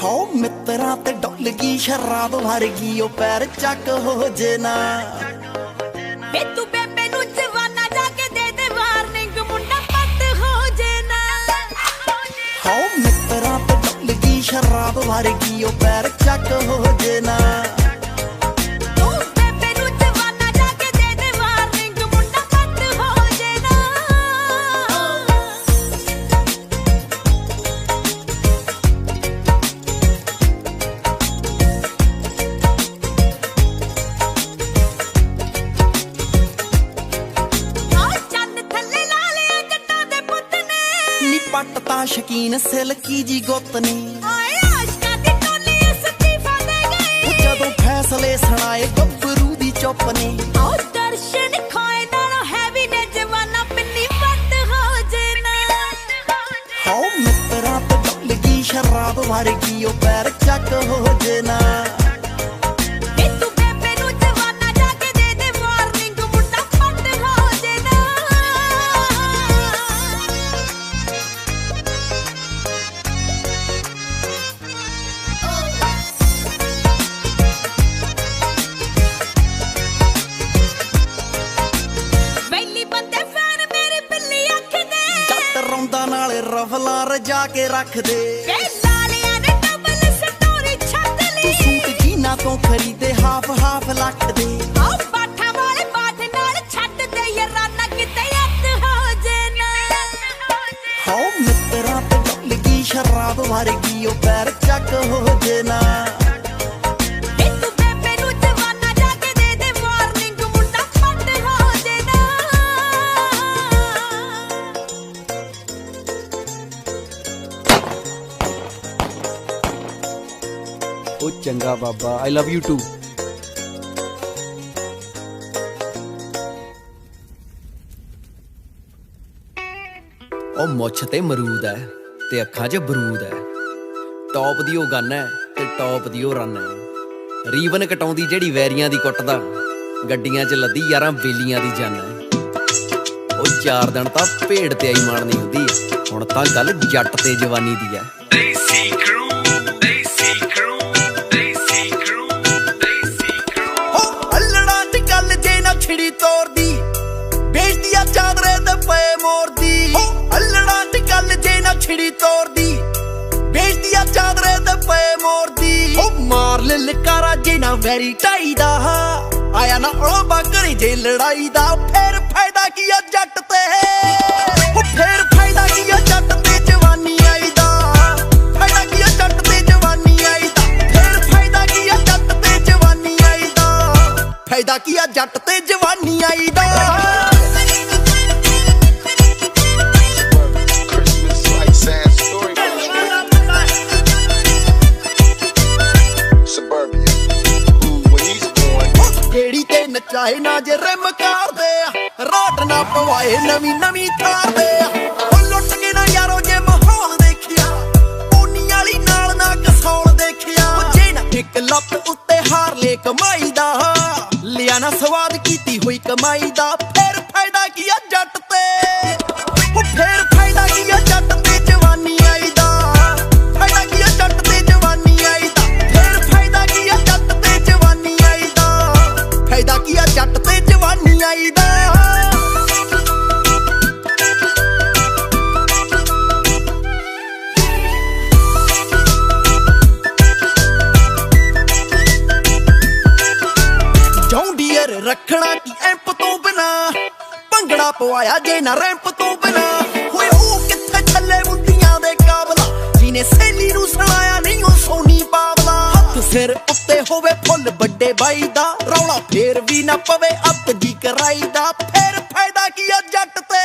हो मित्रा ते डुलगी शराब वर्गी ओ पैर चक हो जेना वे तू बेबे नू जवाना जाके दे दे वार्निंग मुंडा पत हो जेना हो मित्रा ते डुलगी शराब वर्गी ओ पैर चक हो जेना तू बेबे नू जवाना जाके दे दे वार्निंग मुंडा पत हो जेना पट ता शकीन सिल्की जी गुत ने जदों फैसले सुनाए गब्बरू दी चुप ने दर्शन खोए नालों हैवी ने जवाना पिन्नी वट हो जेना हो मित्रा ते डुलगी शराब वर्गी ओ पैर चक हो जेना तू बेबे नू जवाना जाके दे दे वार्निंग मुंडा पत हो जेना नाले रफला रजा के रख दे तू सूट जीना तो खरीदे हाफ हाफ लख दे बाठा वाले बाठ नाल छट दे याराना किते अत हो जेना हो मित्रा ते डुलगी शराब वर्गी ओ पैर चक हो जेना तू बेबे नू जवाना जाके दे दे वार्निंग मुंडा पत हो जेना ओ चंगा बाबा आई लव यू टू ओ मुੱਛ ते मरूद है ते अखां च बरूद है टॉप दी ओ गन है ते टॉप दी ओ रन है रीवन कटाउंदी जेड़ी वैरियां दी कुੱਟਦਾ ਗੱਡੀਆਂ 'ਚ ਲੱਦੀ ਯਾਰਾਂ ਬੇਲੀਆਂ ਦੀ ਜਨ ਹੈ ਉਹ 4 ਦਿਨ ਤਾਂ ਭੇਡ ਤੇ ਆਈ ਮਾਰਨੀ ਹੁੰਦੀ ਹੈ ਹੁਣ ਤਾਂ ਗੱਲ ਜੱਟ ਤੇ ਜਵਾਨੀ ਦੀ ਹੈ छिड़ी तोड़ दी बेच दिया चादरे ते पे मोर दी अल्लड़ा च गल जे ना छिड़ी तोड़ दी बेच दिया चादरे ते पे मोर दी मार ले लकारा जे ना वैरी टाई दा आया ना ओबा करे जे लड़ाई दा फिर फायदा किया जट ते फिर फायदा किया जट ते जवानी आई दा फायदा किया जट ते जवानी आई दा फिर फायदा किया जट ते जवानी आई दा फायदा किया जट ते जवानी आई दा जेड़ी ते नचाए ना जे रिम कार दे राट ना पवाए नवी नवी थार दे लुट के ना यारो जे माहौल देखिया ओनी वाली नाल ना कसौल देखिया जे ना एक लप उत्ते हार ले कमाई दा लिया ना स्वाद कीती हुई कमाई दा फिर फायदा किया जट ते फिर फायदा किया जट ते जवानी आई दा फायदा किया जट ते जवानी आई दा फिर फायदा किया जट ते जवानी आई दा फायदा किया जट ते जवानी आई दा रखना की एंप तो बिना भंगड़ा पवाया जे ना रैंप तो बिना होए ओ किथे छले मुंडियां दे काबला जिने सहेली नू सुनाया नहीं ओ सोनी पावला हथ सिर उत्ते होवे फुल बड़े बाई दा रौला फेर भी ना पवे अत जी कराई दा फिर फायदा किया जट ते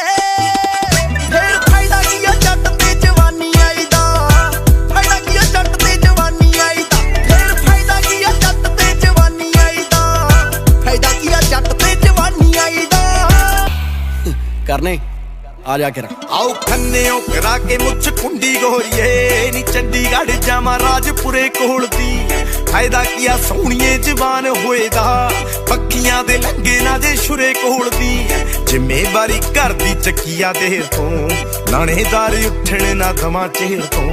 फिर फायदा किया जट ते जवानी आई दा फायदा किया जट ते जवानी आई दा फिर फायदा किया जट ते जवानी आई दा फायदा किया जट ते जवानी आई दा करने आ जा के आओ खन्ने ओ करा के मुझ कुंडी गोरिए नी चंडीगढ़ जामा राजपुरे कोल दी फायदा किया सोहणीए जवान होएगा पक्कियां दे लंगे ना जे छुरे कोलदी जिम्मेवारी घर दी चकिया देर तो लाणेदार उठण ना दमा चेर तो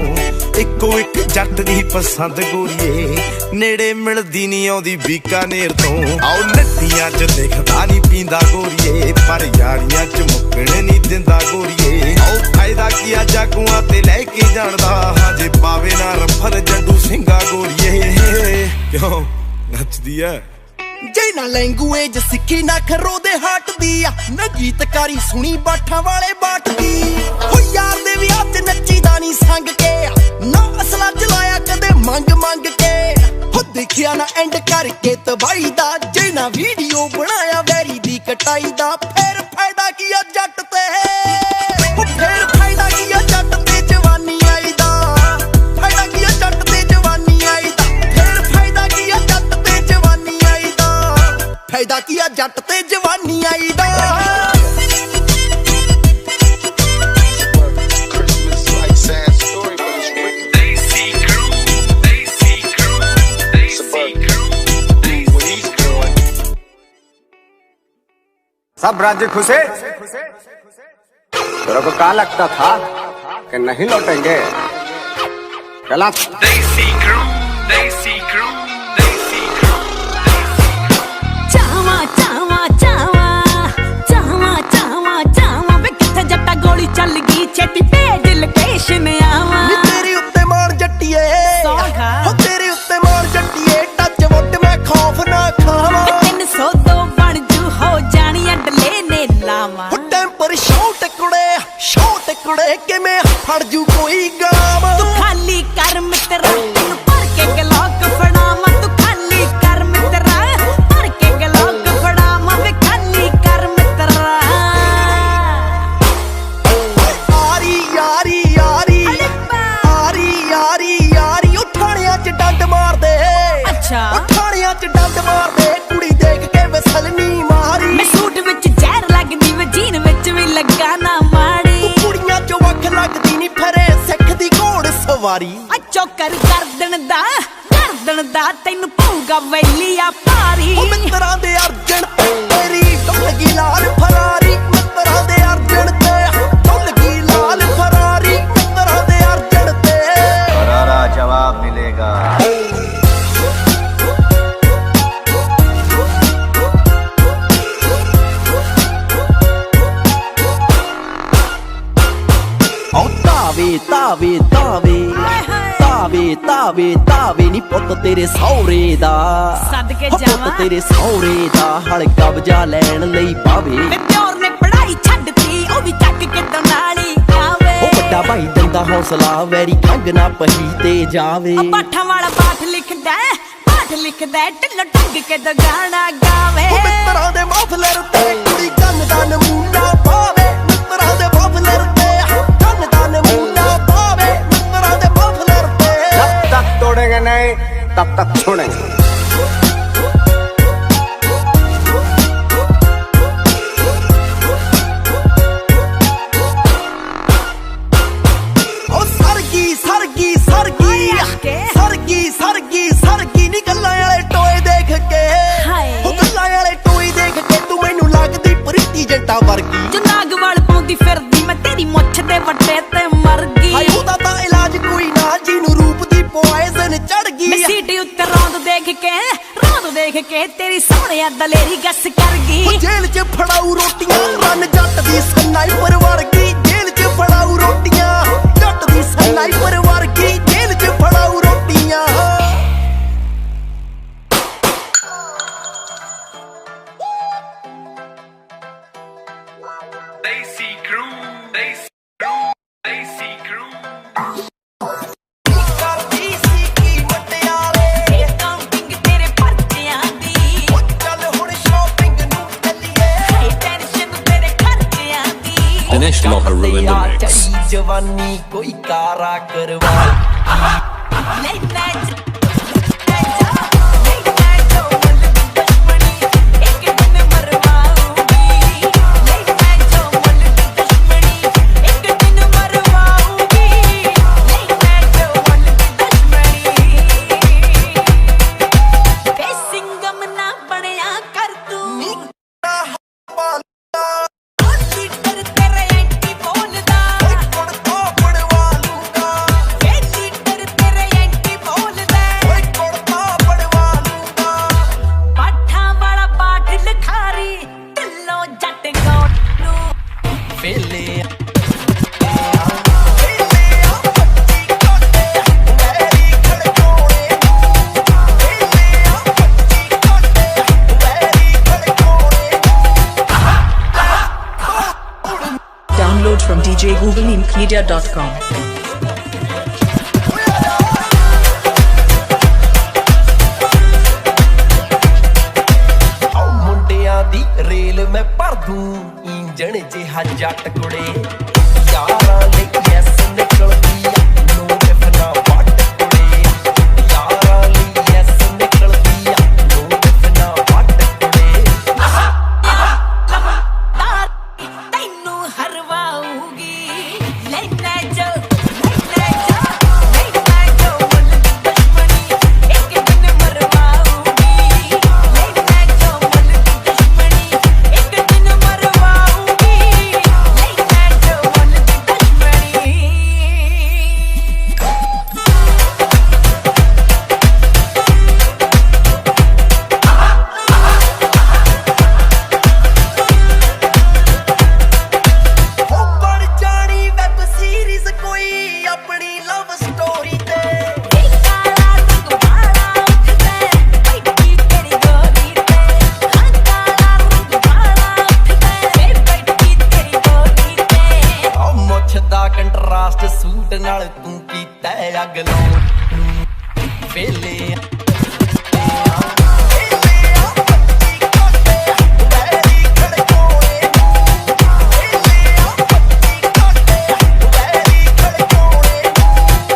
इक्को एक जट दी पसंद गोरीए नेड़े मिलदी नहीं आउंदी बीकानेर तो आओ नट्टियां च देखदा नहीं पींदा गोरीए पर यारियां च मुक्कण नहीं दिंदा गोरीए आओ फायदा किया जागुआं ते लैके जाणदा हजे पावे ना रफर जड्डू ਸਿੰਘਾ गोरीए क्यों नचदी है ਜੇ ਨਾ ਲੈਂਗੁਏਜ ਸਿੱਖੀ ਨਾ ਖਰੋ ਦੇ ਹਟਦੀ ਆ ਨਾ ਗੀਤਕਾਰੀ ਸੁਣੀ ਬਾਠਾਂ ਵਾਲੇ ਬਾਟਦੀ ਹੋ ਯਾਰ ਦੇ ਵਿਆਹ 'ਚ ਨੱਚੀਦਾ ਨਹੀਂ ਸੰਗ ਕੇ ਨਾ ਅਸਲਾ ਚਲਾਇਆ ਕਦੇ ਮੰਗ ਮੰਗ ਕੇ ਹੋ ਦੇਖਿਆ ਨਾ ਐਂਡ ਕਰਕੇ ਤਬਾਈ ਦਾ ਜੇ ਨਾ ਵੀਡੀਓ ਬਣਾਇਆ ਵੈਰੀ ਦੀ ਕਟਾਈ ਦਾ ਫੇਰ ਫਾਇਦਾ ਕੀ ਆ ਜੱਟ ਤੇ ਹੋ ਫੇਰ ਫਾਇਦਾ ਕੀ ਆ ਜੱਟ ਤੇ ਜਵਾਨੀ ਆਈ ਦਾ ਫਾਇਦਾ ਕੀ ਆ ਜੱਟ ਤੇ ਜਵਾਨੀ ਆਈ ਦਾ ਫੇਰ ਫਾਇਦਾ ਕੀ ਆ ਜੱਟ ਤੇ ਜਵਾਨੀ ਆਈ ਦਾ ਫਾਇਦਾ ਕੀ ਆ ਜੱਟ ਤੇ ਜਵਾਨੀ ਆਈ ਦਾ सब राज्य खुशे। तेरे को क्या लगता था कि नहीं लौटेंगे? गलत। ਚਾਵਾ ਚਾਵਾ ਚਾਵਾ ਚਾਵਾ ਚਾਵਾ ਚਾਵਾ ਵੇ ਕਿੱਥੇ ਜੱਟਾ ਗੋਲੀ ਚੱਲ ਗਈ ਛੇਤੀ ਭੇਜ ਲੋਕੇਸ਼ਨ ਆਵਾ ਨੀ ਤੇਰੇ ਉੱਤੇ ਮਾਰ ਜੱਟੀਏ ਸੌਖਾ। ਹੋ ਤੇਰੇ ਉੱਤੇ ਮਾਰ ਜੱਟੀਏ ਟੱਚ ਵੁੱਟ ਮੈਂ ਖੌਫ ਨਾ ਖਾਵਾਂ 302 ਬਣ ਜੂ ਹੋ ਜਾਣੀ ਅਡਲੇ ਨੇ ਲਾਵਾਂ ਹੋ ਟੈਂਪਰ ਸ਼ੌਟ ਕੁੜੇ ਕਿਵੇਂ ਫੜ ਜੂ ਕੋਈ ਗਾਵਾਂ ਤੂੰ ਖਾਲੀ ਕਰ ਮਿੱਤਰਾ ਤੈਨੂੰ ਭਰ ਕੇ ਗਲੋਕ ਫੜਾਵਾਂ ਤੂੰ ਖਾਲੀ ਕਰ ਮਿੱਤਰਾ ਭਰ ਕੇ ਗਲੋਕ ਫੜਾਵਾਂ ਵੇ ਖਾਲੀ ਕਰ ਮਿੱਤਰਾ ਆਰੀ ਯਾਰੀ ਯਾਰੀ ਆਰੀ ਯਾਰੀ ਯਾਰੀ ਉਹ ਥਾਣਿਆਂ 'ਚ ਡੰਡ ਮਾਰਦੇ ਅੱਛਾ ਉਹ ਥਾਣਿਆਂ 'ਚ ਡੰਡ ਮਾਰਦੇ ਕੁੜੀ ਦੇਖ ਕੇ ਵਸਲ ਨੀ ਮਾਰੀ ਮੈਂ ਸੂਟ ਵਿੱਚ ਜ਼ਹਿਰ ਲੱਗਦੀ ਵੇ ਜੀਨ ਵਿੱਚ ਵੀ ਲੱਗਾ ਨਾ ਮਾੜੀ ਕੁੜੀਆਂ 'ਚੋਂ ਵੱਖ ਲੱਗਦੀ ਨੀ ਫਰੇ ਸਿੱਖ ਦੀ ਘੋੜ ਸਵਾਰੀ ਆ ਚੋਕਰ ਗਰਦਨ ਦਾ ਤੈਨੂੰ ਪਊਗਾ ਵੈਲੀਆ ਭਾਰੀ ਉਹ ਮਿੱਤਰਾਂ ਦੇ ਅਰਜਨ ਤੇਰੀ ਡੁੱਲ ਗਈ ਲਾਲ ਫਰਾਰੀ ਮਿੱਤਰਾਂ ਦੇ ਅਰਜਨ ਤੇ ਡੁੱਲ ਗਈ ਲਾਲ ਫਰਾਰੀ ਮਿੱਤਰਾਂ ਦੇ ਅਰਜਨ ਤੇ करारा जवाब मिलेगा। ਓ ਤਾਵੇ ਤਾਵੇ ਤਾਵੇ ਤਾਵੇ ਤਾਵੇ ਤਾਵੇ ਨੀ ਪੁੱਤ ਤੇਰੇ ਸਹੁਰੇ ਦਾ ਸਦਕੇ ਹੋ ਜਾਵਾਂ। ਪੁੱਤ ਤੇਰੇ ਸਹੁਰੇ ਦਾ ਹਲ ਕਬਜ਼ਾ ਲੈਣ ਲਈ ਪਾਵੇ ਵੇ ਪਿਓਰ ਨੇ ਪੜਾਈ ਛੱਡਤੀ ਉਹ ਵੀ ਚੱਕ ਕੇ ਦਨਾਲੀ ਆਵੇ ਉਹ ਵੱਡਾ ਭਾਈ ਦਿੰਦਾ ਹੌਸਲਾ ਵੈਰੀ ਖੰਗ ਨਾ ਪਹੀ ਤੇ ਜਾਵੇ ਆ ਪਾਠਾਂ ਵਾਲਾ ਪਾਠ ਲਿਖਦਾ ਢਿੱਲ ਟੰਗ ਕੇ ਦਾ ਗਾਣਾ ਗਾਵੇ ਉਹ ਮਿੱਤਰਾਂ ਦੇ ਮਫਲਰ ਤੇ ਕੁੜੀ ਕੰਨ ਦਾ ਨਮੂਨਾ ਪਾਵੇ ਮਿੱਤਰਾਂ ਦੇ ਮਫਲਰ ਤੇ ਕੰਨ ਦਾ ਨਮੂਨਾ ਪਾਵੇ ਮਿੱਤਰਾਂ ਦੇ ਮਫਲਰ ਤੇ जब तक तोड़ेंगे नहीं तब तक छोड़ेंगे। ਉਹ ਸਰਗੀ ਸਰਗੀ ਸਰਗੀ ਸਰਗੀ ਸਰਗੀ ਸਰਗੀ ਨੀ ਗੱਲਾਂ ਵਾਲੇ ਟੋਏ ਦੇਖ ਕੇ ਹਾਏ। ਉਹ ਗੱਲਾਂ ਵਾਲੇ ਟੋਏ ਦੇਖ ਕੇ ਤੂੰ ਮੈਨੂੰ ਲੱਗਦੀ ਪ੍ਰੀਤੀ ਜੰਟਾ ਵਰਗੀ ਜੋ ਨਾਗਵਾਲ ਪਾਉਂਦੀ ਫਿਰਦੀ ਮੈਂ ਤੇਰੀ ਮੁੱਛ ਦੇ ਵੱਟੇ ਤੇ ਮਰ ਗਈ ਹਾਏ ਉਹਦਾ ਤਾਂ ਇਲਾਜ ਕੋਈ ਨਾ ਜਿਹਨੂੰ ਰੂਪ ਦੀ ਪੋਇਜ਼ਨ ਚੜ ਮੈਂ ਗਈ ਸੀਟੀ ਉੱਤੇ ਰੌਂਦ ਦੇਖ ਕੇ ਤੇਰੀ ਸੋਹਣਿਆ ਦਲੇਰੀ ਗੱਸ ਕਰ ਉਹ ਗਈ ਜੇਲ੍ਹ 'ਚ ਫੜਾਊ ਰੋਟੀਆਂ ਰੰਨ ਜੱਟ ਦੀ ਸਨਾਈਪਰ ਵਰਗੀ ਜੇਲ੍ਹ 'ਚ ਫੜਾਊ ਰੋਟੀਆਂ ਜੱਟ ਦੀ ਸਨਾਈਪਰ ਵਰਗੀ ਜੇਲ੍ਹ 'ਚ ਫੜਾਊ ਰੋਟੀਆਂ ਕਰਦੀ ਸੀ ਕੀ ਮਟਿਆਲੇ ਕਾਊਂਟਿੰਗ ਤੇਰੇ ਪਰਚਿਆਂ ਦੀ ਉਹ ਚੱਲ ਹੁਣ ਸ਼ਾਪਿੰਗ ਨੂੰ ਚੱਲੀਏ ਹਾਈ ਟੈਨਸ਼ਨ ਤੇਰੇ ਖਰਚਿਆਂ ਦੀ Dinesh Loha ruined the mix. ਚੜੀ ਜਵਾਨੀ ਕੋਈ ਕਾਰਾ ਕਰਵਾ ਲੈ ਲੈ ਜੋ ਮੁੱਲ ਦੀ ਦੁਸ਼ਮਣੀ ਇੱਕ ਦਿਨ ਮਰਵਾਉਗੀ ਲੈ ਲੈ ਜੋ ਮੁੱਲ ਦੀ ਦੁਸ਼ਮਣੀ ਇੱਕ ਦਿਨ ਮਰਵਾਉਗੀ ਲੈ ਲੈ ਜੋ ਮੁੱਲ ਦੀ ਦੁਸ਼ਮਣੀ ਵੇਲੇ Download from djgooglelinkmedia.com. ਮੁੰਡਿਆਂ ਦੀ ਰੇਲ ਮੈਂ ਭਰ ਦੂੰ ਇੰਜਣ ਜਿਹਾ ਜੱਟ ਕੁੜੇ ਯਾਰਾਂ ਲਈ ਐਸ ਨਿਕਲਦੀ ਆ ਨੋ ਡਿਫਨਾ ਵੱਟ ਕੁੜੇ ਯਾਰਾਂ ਲਈ ਐਸ ਨਿਕਲਦੀ ਆ ਨੋ ਡਿਫਨਾ ਵੱਟ ਕੁੜੇ ਤੈਨੂੰ ਹਰਵਾਉਗੀ ਲੈਣਾ ਜੋ ਮੁੱਲ ਦੀ ਦੁਸ਼ਮਣੀ ਇੱਕ ਦਿਨ ਮਰਵਾਉਗੀ ਲੈਣਾ ਜੋ ਮੁੱਲ ਦੀ ਦੁਸ਼ਮਣੀ ਇੱਕ ਦਿਨ ਮਰਵਾਉਗੀ ਲੈਣਾ ਜੋ ਮੁੱਲ ਦੀ ਦੁਸ਼ਮਣੀ ਹੋ ਬਣ ਜਾਣੀ ਵੈਬ ਸੀਰੀਜ਼ ਕੋਈ ਆਪਣੀ ਲਵ ਸਟੋਰੀ ਤੇ ਕਾਲਾ ਰੰਗ ਵਾਲਾ ਉੱਠਦਾ ਬੈਠੀ ਤੇਰੀ ਗੋਰੀ ਤੇ ਹਾਂ ਕਾਲਾ ਰੰਗ ਵਾਲਾ ਉੱਠਦਾ ਬੈਠੀ ਤੇਰੀ ਗੋਰੀ ਤੇ ਆ ਮੁੱਛ ਦਾ ਕੰਟਰਾਸਟ ਸੂਟ ਨਾਲ ਤੂੰ ਕੀਤਾ ਅੱਗ ਲਾਉਣ ਵੇਲੇ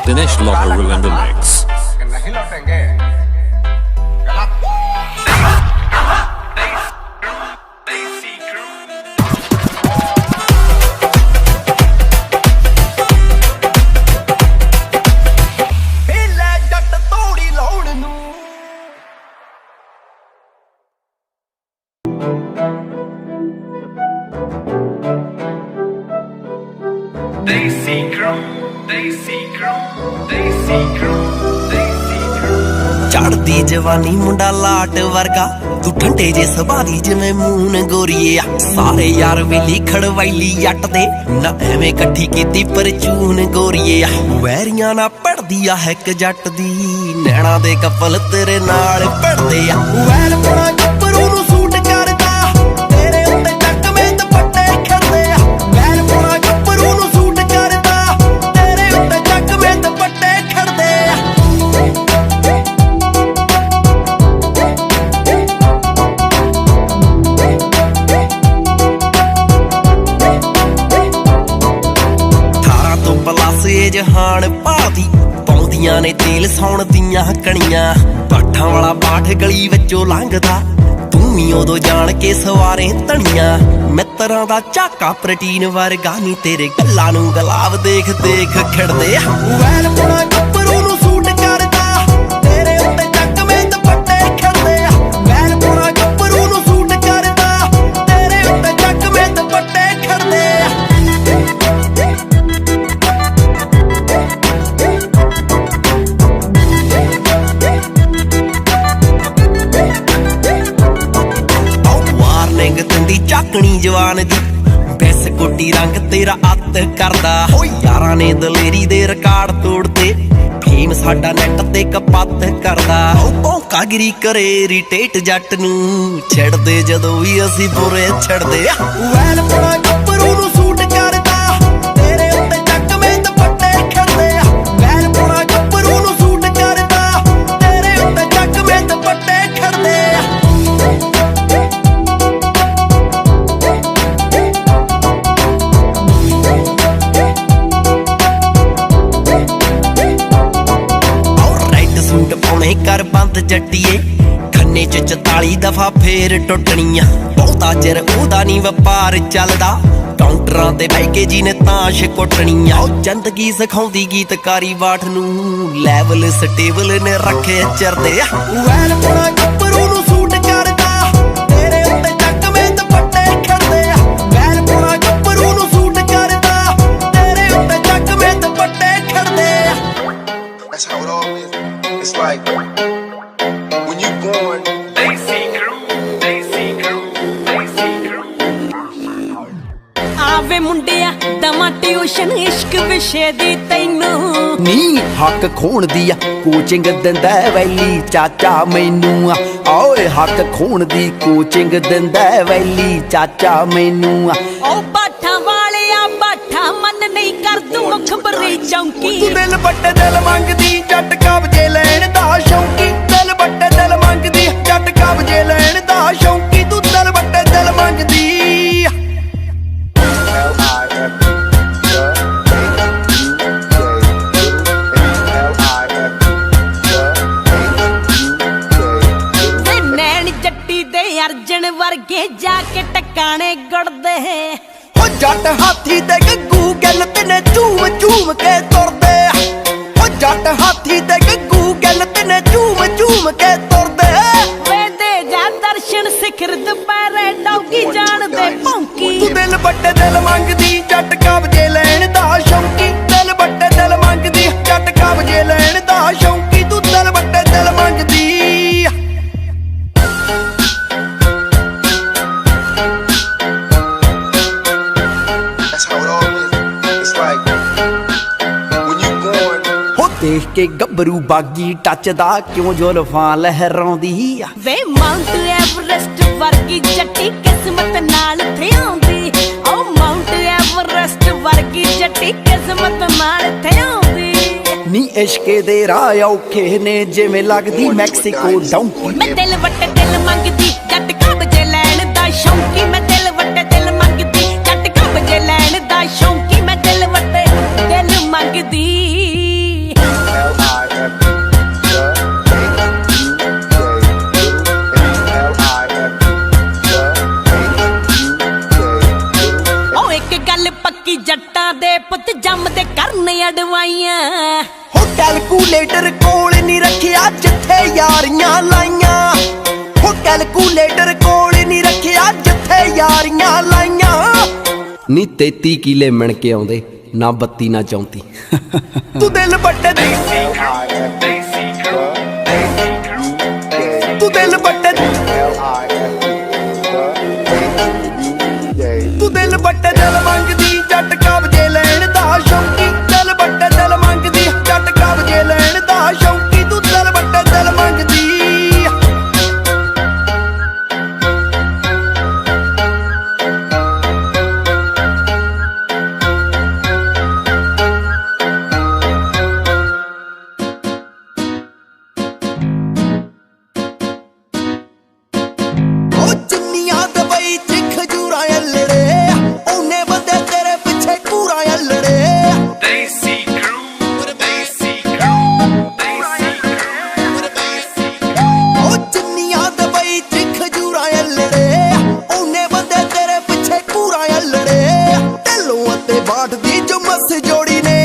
Dinesh Loharu in the mix. कि नहीं लौटेंगे ਵੇਲੇ ਜੱਟ ਤੋੜੀ ਲਾਉਣ ਨੂੰ ਚੜਦੀ ਜਵਾਨੀ ਮੁੰਡਾ ਲਾਟ ਵਰਗਾ ਤੂੰ ਠੰਡੇ ਜੇ ਸੁਭਾਅ ਦੀ ਜਿਵੇਂ ਮੂਨ ਗੋਰੀਏ ਆ ਸਾਰੇ ਯਾਰ ਵੇਲੀ ਖੜਵਾਈਲੀ ਜੱਟ ਦੇ ਨਾ ਐਵੇਂ ਇਕੱਠੀ ਕੀਤੀ ਪਰਚੂਨ ਗੋਰੀਏ ਆ ਵੈਰੀਆਂ ਨਾ ਪੜਦੀ ਆ ਇੱਕ ਜੱਟ ਦੀ ਨੈਣਾ ਦੇ ਕਪਲ ਤੇਰੇ ਨਾਲ ਪੜਦੇ ਆ ਵੈਲ ਪੜਾ ਗੱਭਰੂ ਨੂੰ ਸੂਟ ਕਰਦਾ ਤੇਰੇ ਉੱਤੇ ਚੱਕਵੇਂ ਦੁਪੱਟੇ ਖੜਦੇ ਆ ਵੈਲ ਪੜਾ ਗੱਭਰੂ ਨੂੰ ਸੂਟ ਕਰਦਾ ਤੇਰੇ ਉੱਤੇ ਚੱਕਵੇਂ ਦੁਪੱਟੇ ਖੜਦੇ ਆ ਜਹਾਨ ਭਾਦੀ ਪਾਉਂਦੀਆਂ ਨੇ ਤੇਲ ਸੌਣ ਦੀਆਂ ਕਣੀਆਂ ਬਾਠਾਂ ਵਾਲਾ ਬਾਠ ਗਲੀ ਵਿੱਚੋਂ ਲੰਘਦਾ ਤੂੰ ਵੀ ਉਦੋਂ ਜਾਣ ਕੇ ਸਵਾਰੇ ਧਣੀਆਂ ਮਿੱਤਰਾਂ ਦਾ ਝਾਕਾ ਪ੍ਰੋਟੀਨ ਵਰਗਾ ਨੀ ਤੇਰੇ ਗੱਲਾਂ ਨੂੰ ਗਲਾਬ ਦੇਖ ਦੇਖ ਖਿੜਦੇ ਵੈਲ ਪੁਣਾ ਗੱਭਰੂ ਨੂੰ ਸੂਟ ਕਰਦਾ ਤੇਰੇ ਉੱਤੇ ਚੱਕਵੇਂ ਦੁਪੱਟੇ ਖਿੜਦੇ ਵੈਲ ਪੁਣਾ ਗੱਭਰੂ ਨੂੰ ਸੂਟ ਕਰਦਾ ਤੇਰੇ ਉੱਤੇ ਚੱਕਵੇਂ ਦੁਪੱਟੇ ਖਿੜਦੇ ਝਾਕਣੀ ਜਵਾਨ ਦੀ ਬੈਸ ਕੋਟੀ ਰੰਗ ਤੇਰਾ ਅੱਤ ਕਰਦਾ ਓ ਯਾਰਾਂ ਨੇ ਦਲੇਰੀ ਦੇ ਰਿਕਾਰਡ ਤੋੜਦੇ ਫੇਮ ਸਾਡਾ ਨੈਟ ਤੇ ਕਪੱਤ ਕਰਦਾ ਓ ਭੌਂਕਾਗਿਰੀ ਕਰੇ ਰਿਟੇਟ ਜੱਟ ਨੂੰ ਛੱਡਦੇ ਜਦੋਂ ਵੀ ਅਸੀਂ ਬੁਰੇ ਛੱਡਦੇ ਵੈਲ ਪੜਾ ਗੱਭਰੂ ਨੂੰ ਸੂਟ ਕਰਦਾ ਤੇਰੇ ਉੱਤੇ ਚੱਕਵੇਂ ਦੁਪੱਟੇ ਖੜਦੇ ਵੈਲ ਪੜਾ ਗੱਭਰੂ ਨੂੰ ਸੂਟ ਕਰਦਾ ਤੇਰੇ ਉੱਤੇ ਚੱਕਵੇਂ ਦੁਪੱਟੇ ਖੜਦੇ ਕਰ ਬੰਦ ਜੱਟੀਏ ਖੰਨੇ ਚ 44 ਦਫਾ ਫੇਰ ਟੁੱਟਣੀਆਂ ਬਹੁਤਾ ਚਿਰ ਉਹਦਾ ਨੀ ਵਪਾਰ ਚੱਲਦਾ ਕਾਊਂਟਰਾਂ ਤੇ ਬਹਿ ਕੇ ਜੀ ਨੇ ਤਾਸ਼ ਕੁੱਟਣੀਆਂ ਉਹ ਜ਼ਿੰਦਗੀ ਸਿਖਾਉਂਦੀ ਗੀਤਕਾਰੀ ਬਾਠ ਨੂੰ ਲੈਵਲ ਸਟੇਬਲ ਨੇ ਰੱਖੇ ਚਰਦੇ ਵੈਲ ਪੁਣਾ ਗੱਭਰੂ ਨੂੰ ਸੂਟ ਕਰਦਾ ਤੇਰੇ ਉੱਤੇ ਚੱਕਵੇਂ ਦੁਪੱਟੇ ਖੜਦੇ ਵੈਲ ਪੁਣਾ ਗੱਭਰੂ ਨੂੰ ਸੂਟ ਕਰਦਾ ਤੇਰੇ ਉੱਤੇ ਚੱਕਵੇਂ ਦੁਪੱਟੇ ਖੜਦੇ That's how it all is. It's like when you born. They see crew. ਆਵੇ ਮੁੰਡਿਆ ਦਵਾਂ ਟਿਊਸ਼ਨ ਇਸ਼ਕ ਵਿਸ਼ੇ ਦੀ ਤੈਨੂੰ ਨੀ ਹੱਕ ਖੋਣ ਦੀ ਆ ਕੋਚਿੰਗ ਦਿੰਦਾ ਵੈਲੀ ਚਾਚਾ ਮੈਨੂੰ ਆ ਓਏ ਹੱਕ ਖੋਣ ਦੀ ਕੋਚਿੰਗ ਦਿੰਦਾ ਵੈਲੀ ਚਾਚਾ ਮੈਨੂੰ ਆ ਉਹ ਬਾਠਾਂ ਵਾਲਿਆ ਬਾਠਾ ਮਨ ਨਹੀਂ ਕਰ ਤੂੰ ਮੁਖਬਰੀ ਚੌਂਕੀ ਤੂੰ ਦਿਲ ਬੱਟੇ ਦਿਲ ਮੰਗਦੀ ਜੱਟ ਕਬਜੇ ਲੈਣ ਦਾ ਸ਼ੌਂਕੀ ਦਿਲ ਬੱਟੇ ਦਿਲ ਮੰਗਦੀ ਜੱਟ ਕਬਜੇ ਲੈਣ ਦਾ ਸ਼ੌਂਕੀ ਤੂੰ ਦਿਲ ਬੱਟੇ ਦਿਲ ਮੰਗਦੀ ਵੇ ਨੈਣ ਜੱਟੀ ਦੇ ਅਰਜਨ ਵਰਗੇ ਜਾ ਕੇ ਟਕਾਣੇ ਗੁੜਦੇ ਓ ਜੱਟ ਹਾਥੀ ਤੇ ਗੱਗੂ ਗੱਲ ਤਨੇ ਝੂਮ ਝੂਮ ਕੇ ਤੁਰਦੇ ਓ ਜੱਟ ਹਾਥੀ ਤੇ ਗੱਗੂ ਗੱਲ ਤਨੇ ਝੂਮ ਝੂਮ ਕੇ ਤੁਰਦੇ ਵੇ ਦੇ ਜਾ ਦਰਸ਼ਨ ਸਿਖਰ ਦੁਪਹਿਰੇ ਡੌਗੀ ਜਾਣਦੇ ਭੌਂਕੀ ਤੂੰ ਦਿਲ ਬੱਟੇ ਦਿਲ ਮੰਗਦੀ ਜੱਟ ਕਬਜੇ ਲੈਣ ਦਾ ਸ਼ੌਂਕੀ ਦਿਲ ਬੱਟੇ ਦਿਲ ਮੰਗਦੀ ਜੱਟ ਕਬਜੇ ਲੈਣ ਦਾ ਸ਼ੌਂਕੀ ਤੂੰ ਦਿਲ ਬੱਟੇ ਦਿਲ ਮੰਗਦੀ That's how it all is. It's like when you born. ਹੋ ਦੇਖ ਕੇ ਗੱਭਰੂ ਬਾਗੀ ਟੱਚਦਾ ਕਿਉਂ ਜ਼ੁਲਫਾਂ ਲਹਿਰਾਉਂਦੀ ਆ ਵੇ ਮਾਊਂਟ ਐਵਰੈਸਟ ਵਰਗੀ ਜੱਟੀ ਕਿਸਮਤ ਨਾਲ ਥਿਆਉਂਦੀ ਓ ਮਾਊਂਟ ਐਵਰੈਸਟ ਵਰਗੀ ਜੱਟੀ ਕਿਸਮਤ ਨਾਲ ਥਿਆਉਂਦੀ ਨੀ ਇਸ਼ਕੇ ਦੇ ਰਾਹ ਔਖੇ ਨੇ ਜਿਵੇਂ ਲੱਗਦੀ ਮੈਕਸੀਕੋ ਡੌਂਕੀ ਮੈਂ ਦਿਲ ਵੱਟੇ ਦਿਲ ਮੰਗਦੀ ਜੱਟ ਕਬਜੇ ਲੈਣ ਦਾ ਸ਼ੌਂਕੀ ਮੈਂ ਦਿਲ ਵੱਟੇ ਦਿਲ ਮੰਗਦੀ ਜੱਟ ਕਬਜੇ ਲੈਣ ਦਾ ਸ਼ੌਂਕੀ ਮੈਂ ਦਿਲ ਵੱਟੇ ਦਿਲ ਮੰਗਦੀ ਓ ਇੱਕ ਗੱਲ ਪੱਕੀ ਜੱਟਾਂ ਦੇ ਪੁੱਤ ਜੰਮਦੇ ਕਰਨ ਅਡਵਾਈਆਂ ਹੋ ਕੈਲਕੂਲੇਟਰ ਕੋਲ ਨਹੀਂ ਰੱਖਿਆ ਜਿੱਥੇ ਯਾਰੀਆਂ ਲਾਈਆਂ ਹੋ ਕੈਲਕੂਲੇਟਰ ਕੋਲ ਨਹੀਂ ਰੱਖਿਆ ਜਿੱਥੇ ਯਾਰੀਆਂ ਲਾਈਆਂ ਨੀ 33 ਕਿਲੇ ਮਿਣ ਕੇ ਆਉਂਦੇ ਨਾ 32 ਨਾ 34 ਤੂੰ ਦਿਲ ਬੱਟੇ ਤੂੰ ਦਿਲ ਬੱਟੇ ਤੂੰ ਦਿਲ ਬੱਟੇ ਦਿਲ ਮੰਗਦੀ ਜੱਟ ਕਬਜੇ ਲੈਣ ਦਾ ਸ਼ੌਂਕੀ ਦਿਲ ਬੱਟੇ ਦਿਲ ਮੰਗਦੀ ਜੱਟ ਕਬਜੇ ਲੈਣ ਦਾ ਸ਼ੌਂਕੀ ਤੂੰ ਦਿਲ ਬੱਟੇ ਦਿਲ ਮੰਗਦੀ ਓ ਚੁੰਨੀਆਂ ਦਬਈ ਚ ਖਜੂਰਾਂ ਅਲੜੇ ਉਹਨੇ ਬੰਦੇ ਤੇਰੇ ਪਿੱਛੇ ਪੂਰਾ ਅਲੜੇ Daisy crew with a Daisy crew. Daisy crew with a Daisy crew. ਓ ਚੁੰਨੀਆਂ ਦਬਈ ਚ ਖਜੂਰਾਂ ਅਲੜੇ ਉਹਨੇ ਬੰਦੇ ਤੇਰੇ ਪਿੱਛੇ ਪੂਰਾ ਅਲੜੇ ਢੱਲੋਂ ਅਤੇ ਬਾਠ ਦੀ ਜੁਮਸ ਜੋੜੀ ਨੇ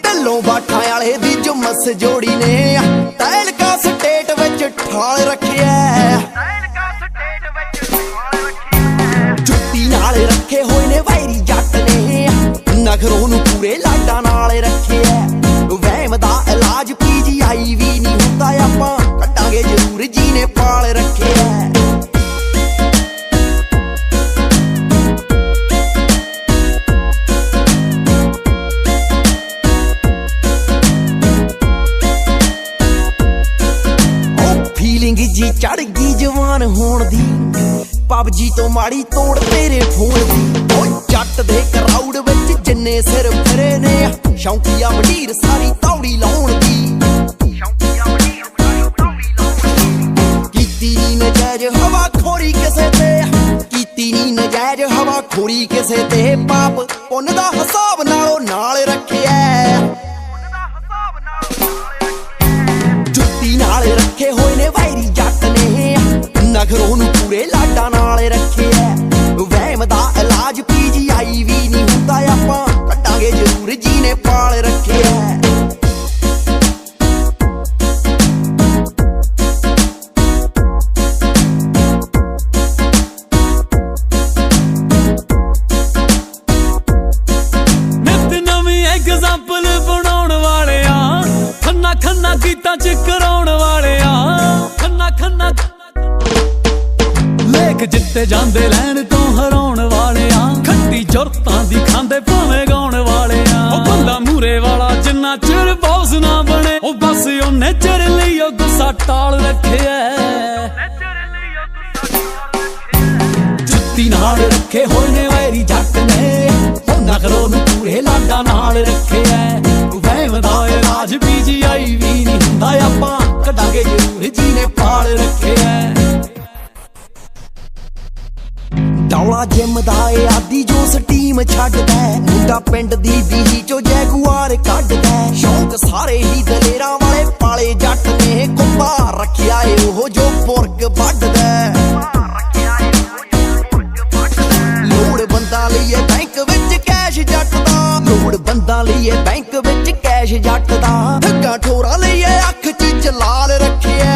ਢੱਲੋਂ ਬਾਠਾਂ ਵਾਲੇ ਦੀ ਜੁਮਸ ਜੋੜੀ ਨੇ ਤੈਲਕਾ ਸਟੇਟ ਵਿੱਚ ਠਾਲ ਰੱਖਿਆ ਜੁੱਤੀ ਨਾਲ ਰੱਖੇ ਹੋਏ ਨੇ ਵੈਰੀ ਜੱਟ ਨੇ ਨਖਰੋਂ ਨੂੰ ਪੂਰੇ ਲਾਡਾਂ ਨਾਲ ਰੱਖਿਆ ਵਹਿਮ ਦਾ ਇਲਾਜ PGI ਵੀ ਨਹੀਂ ਹੁੰਦਾ ਆਪਾਂ ਕੱਟਾਂਗੇ ਜ਼ਰੂਰ ਜੀ ਨੇ ਪਾਲ ਰੱਖਿਆ ਫੀਲਿੰਗ ਜੀ ਚੜ ਗਈ ਜਵਾਨ ਹੋਣ ਦੀ ਪਬਜੀ ਤੋਂ ਮਾੜੀ ਤੋੜ ਤੇਰੇ ਫੋਨ ਦੀ ਓ ਜੱਟ ਦੇ ਕਰਾਊਡ ਵਿੱਚ ਜਿੰਨੇ ਸਿਰ ਫਿਰੇ ਨੇ ਸ਼ੌਂਕੀਆ ਮੰਡੀਰ ਸਾਰੀ ਤੌੜੀ ਲਾਉਣ ਦੀ ਕੀਤੀ ਨੀ ਨਜਾਇਜ਼ ਹਵਾ ਖੋਰੀ ਕਿਸੇ ਤੇ ਕੀਤੀ ਨੀ ਨਜਾਇਜ਼ ਹਵਾ ਖੋਰੀ ਕਿਸੇ ਤੇ ਪਾਪ ਪੁੰਨ ਦਾ ਹਿਸਾਬ ਨਾਲੋਂ ਨਾਲ ਰੱਖਿਆ ਜੁੱਤੀ ਨਾਲ ਰੱਖੇ ਹੋਏ ਨੇ ਵੈਰੀ ਜੱਟ ਨੇ ਨਖਰੋਂ ਨੂੰ ਪੂਰੇ ਲਾਡਾਂ ਨਾਲ ਰੱਖਿਆ ਵਹਿਮ ਦਾ ਇਲਾਜ PGI ਵੀ ਨਹੀਂ ਹੁੰਦਾ ਆਪਾਂ ਕੱਟਾਂਗੇ ਜ਼ਰੂਰ ਜੀ ਨੇ ਪਾਲ ਰੱਖਿਆ ਨਿਤ ਨਵੀਂ ਐਗਜ਼ਾਮਪਲ ਬਣਾਉਣ ਵਾਲਿਆਂ ਖੰਨਾ ਖੰਨਾ ਗੀਤਾਂ ਚ ਕਰਾਉਣ ਵਾਲਿਆਂ ਖੰਨਾ ਖੰਨਾ ਲੇਖ ਜਿੱਤੇ ਜਾਂਦੇ ਲੈਣ ਤੋਂ ਹਰਾਉਣ ਵਾਲਿਆਂ ਖੱਟੀ ਜੁਰਤਾਂ ਦੀ ਖਾਂਦੇ ਸਾਡੇ ਭਾਵੇਂ ਗਾਉਣ ਵਾਲੇ ਆ ਉਹ ਬੰਦਾ ਮੂਰੇ ਵਾਲਾ ਜਿੰਨਾ ਚਿਰ ਬੌਸ ਨਾ ਬਣੇ ਉਹ ਬਸ ਉਹਨੇ ਚਿਰ ਲਈ ਉਹ ਗੁੱਸਾ ਟਾਲ ਰੱਖਿਆ ਜੁੱਤੀ ਨਾਲ ਰੱਖੇ ਹੋਏ ਨੇ ਵੈਰੀ ਜੱਟ ਨੇ ਉਹ ਨਖਰੋਂ ਨੂੰ ਪੂਰੇ ਲਾਡਾ ਨਾਲ ਰੱਖਿਆ ਵਹਿਮ ਦਾ ਇਲਾਜ PGI ਵੀ ਨਹੀਂ ਹੁੰਦਾ ਆਪਾਂ ਕੱਢਾਂਗੇ ਜ਼ਰੂਰ ਜਿਹਨੇ ਪਾਲ ਰੱਖਿਆ ਡੌਲਾ ਜਿਮ ਦਾ ਏ ਆਦੀ ਜੋ ਸਟੀਮ ਛੱਡਦਾ ਮੁੰਡਾ ਪਿੰਡ ਦੀ ਬੀਹੀ ਚੋਂ ਜੈਗੁਆਰ ਕੱਢਦਾ ਸ਼ੌਂਕ ਸਾਰੇ ਹੀ ਦਲੇਰਾਂ ਵਾਲੇ ਪਾਲੇ ਜੱਟ ਨੇ ਕੁੰਭਾ ਰੱਖਿਆ ਏ ਉਹ ਜੋ ਪੁਰਗ ਵੱਢਦਾ ਲੋੜ ਬੰਦਾ ਲਈਏ ਬੈਂਕ ਵਿੱਚ ਕੈਸ਼ ਜੱਟ ਦਾ ਲੋੜ ਬੰਦਾ ਲਈਏ ਬੈਂਕ ਵਿੱਚ ਕੈਸ਼ ਜੱਟ ਦਾ ਠੱਗਾ ਠੋਰਾ ਲਈਏ ਅੱਖ 'ਚ ਲਾਲ ਰੱਖਿਆ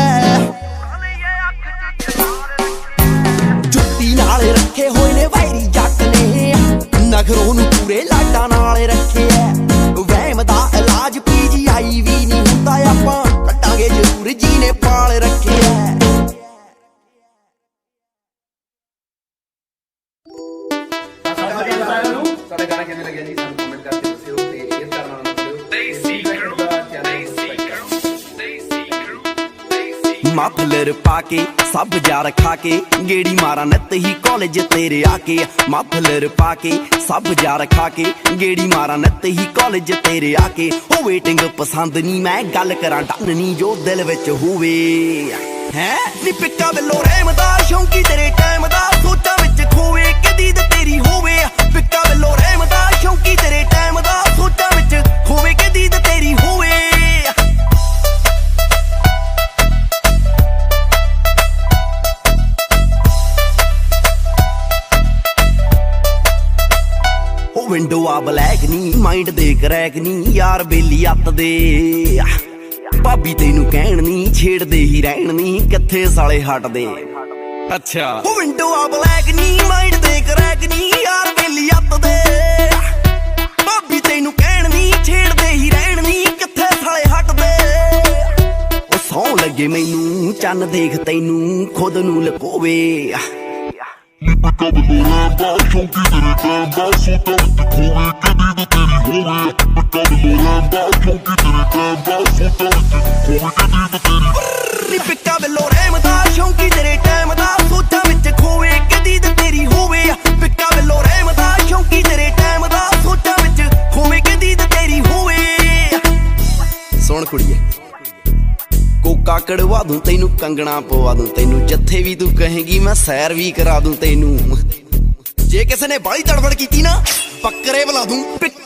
ਜੁੱਤੀ ਨਾਲ ਰੱਖੇ ਹੋਏ ਨੇ ਵੈਰੀ ਜੱਟ ਨੇ ਨਖਰੋਂ ਨੂੰ ਪੂਰੇ ਲਾਡਾ ਨਾਲ ਰੱਖਿਆ ਵਹਿਮ ਦਾ ਇਲਾਜ PGI ਵੀ ਨਹੀਂ ਹੁੰਦਾ ਆਪਾਂ ਕੱਢਾਂਗੇ ਜ਼ਰੂਰ ਜਿਹਨੇ ਪਾਲ ਰੱਖਿਆ ਸਾਡੇ ਗਾਣਾ ਕਿਵੇਂ ਲੱਗਿਆ ਜੀ ਸਾਨੂੰ ਕਮੈਂਟ ਕਰਕੇ ਦੱਸਿਓ ਤੇ ਸ਼ੇਅਰ ਕਰਨਾ ਨਾ ਭੁੱਲਿਓ ਮਫਲਰ ਪਾ ਕੇ ਸਭ ਯਾਰ ਖਾ ਕੇ ਗੇੜੀ ਮਾਰਾਂ ਨਿੱਤ ਹੀ ਕਾਲਜ ਤੇਰੇ ਆ ਕੇ ਮਫਲਰ ਪਾ ਕੇ ਸਭ ਯਾਰ ਖਾ ਕੇ ਗੇੜੀ ਮਾਰਾਂ ਨਿੱਤ ਹੀ ਕਾਲਜ ਤੇਰੇ ਆ ਕੇ ਉਹ ਵੇਟਿੰਗ ਪਸੰਦ ਨਹੀਂ ਮੈਂ ਗੱਲ ਕਰਾਂ ਡਨ ਨਹੀਂ ਜੋ ਦਿਲ ਵਿੱਚ ਹੋਵੇ ਹੈ ਨੀ ਪਿੱਕਾ ਵੱਲੋਂ ਰਹਿਮ ਦਾ ਸ਼ੌਂਕੀ ਤੇਰੇ ਟਾਈਮ ਦਾ ਸੋਚਾਂ ਵਿੱਚ ਖੋਵੇ ਕਦੀ ਤੇ ਤੇਰੀ ਹੋਵੇ ਪਿੱਕਾ ਵੱਲੋਂ ਰਹਿਮ ਦਾ ਸ਼ੌਂਕੀ ਤੇਰੇ ਟਾਈਮ ਦਾ ਸੋਚਾਂ ਵਿੱਚ ਖੋਵੇ ਕਦੀ ਤੇ ਤੇਰੀ ਹੋਵੇ ਵਿੰਡੋ ਆ ਬਲੈਕ ਨੀ ਮਾਈਂਡ ਦੇ ਕਰੈਕ ਨੀ ਯਾਰ ਬੇਲੀ ਅੱਤ ਦੇ ਭਾਬੀ ਤੈਨੂੰ ਕਹਿਣ ਨੀ ਛੇੜਦੇ ਹੀ ਰਹਿਣ ਨੀ ਕਿੱਥੇ ਸਾਲੇ ਹਟਦੇ ਅੱਛਾ ਉਹ ਵਿੰਡੋ ਆ ਬਲੈਕ ਨੀ ਮਾਈਂਡ ਦੇ ਕਰੈਕ ਨੀ ਯਾਰ ਬੇਲੀ ਅੱਤ ਦੇ ਭਾਬੀ ਤੈਨੂੰ ਕਹਿਣ ਨੀ ਛੇੜਦੇ ਹੀ ਰਹਿਣ ਨੀ ਕਿੱਥੇ ਸਾਲੇ ਹਟਦੇ ਉਹ ਸੌਂ ਲੱਗੇ ਮੈਨੂੰ ਚੰਨ ਦੇਖ ਤੈਨੂੰ ਖੁਦ ਨੂੰ ਲਕੋਵੇ ਪਿੱਕਾ ਵੱਲੋਂ ਰਹਿੰਦਾ ਸ਼ੌਂਕੀ ਤੇਰੇ ਟਾਈਮ ਦਾ ਸੋਚਾਂ ਵਿੱਚ ਖੋਵੇ ਕਦੀ ਤੇ ਤੇਰੀ ਹੋਵੇ ਪਿੱਕਾ ਵੱਲੋਂ ਰਹਿੰਦਾ ਸ਼ੌਂਕੀ ਤੇਰੇ ਟਾਈਮ ਦਾ ਸੋਚਾਂ ਵਿੱਚ ਖੋਵੇ ਕਦੀ ਤੇ ਤੇਰੀ ਨੀ ਪਿੱਕਾ ਵੱਲੋਂ ਰਹਿਮ ਦਾ ਸ਼ੌਂਕੀ ਤੇਰੇ ਟਾਈਮ ਦਾ ਸੋਚਾਂ ਵਿੱਚ ਖੋਵੇ ਕਦੀ ਤੇ ਤੇਰੀ ਹੋਵੇ ਪਿੱਕਾ ਵੱਲੋਂ ਰਹਿਮ ਦਾ ਸ਼ੌਂਕੀ ਤੇਰੇ ਟਾਈਮ ਦਾ ਸੋਚਾਂ ਵਿੱਚ ਖੋਵੇ ਕਦੀ ਤੇ ਤੇਰੀ ਹੋਵੇ ਸੁਣ ਕੁੜੀਏ ਕੋਕਾ ਕੜਵਾ ਦੂੰ ਤੈਨੂੰ ਕੰਗਣਾ ਪਵਾ ਦੂੰ ਤੈਨੂੰ ਜਿੱਥੇ ਵੀ ਤੂੰ ਕਹੇਂਗੀ ਮੈਂ ਸੈਰ ਵੀ ਕਰਾ ਦੂੰ ਤੈਨੂੰ ਜੇ ਕਿਸੇ ਨੇ ਬਾਲੀ ਤੜਫੜ ਕੀਤੀ ਨਾ ਬੱਕਰੇ ਬੁਲਾ ਦੂੰ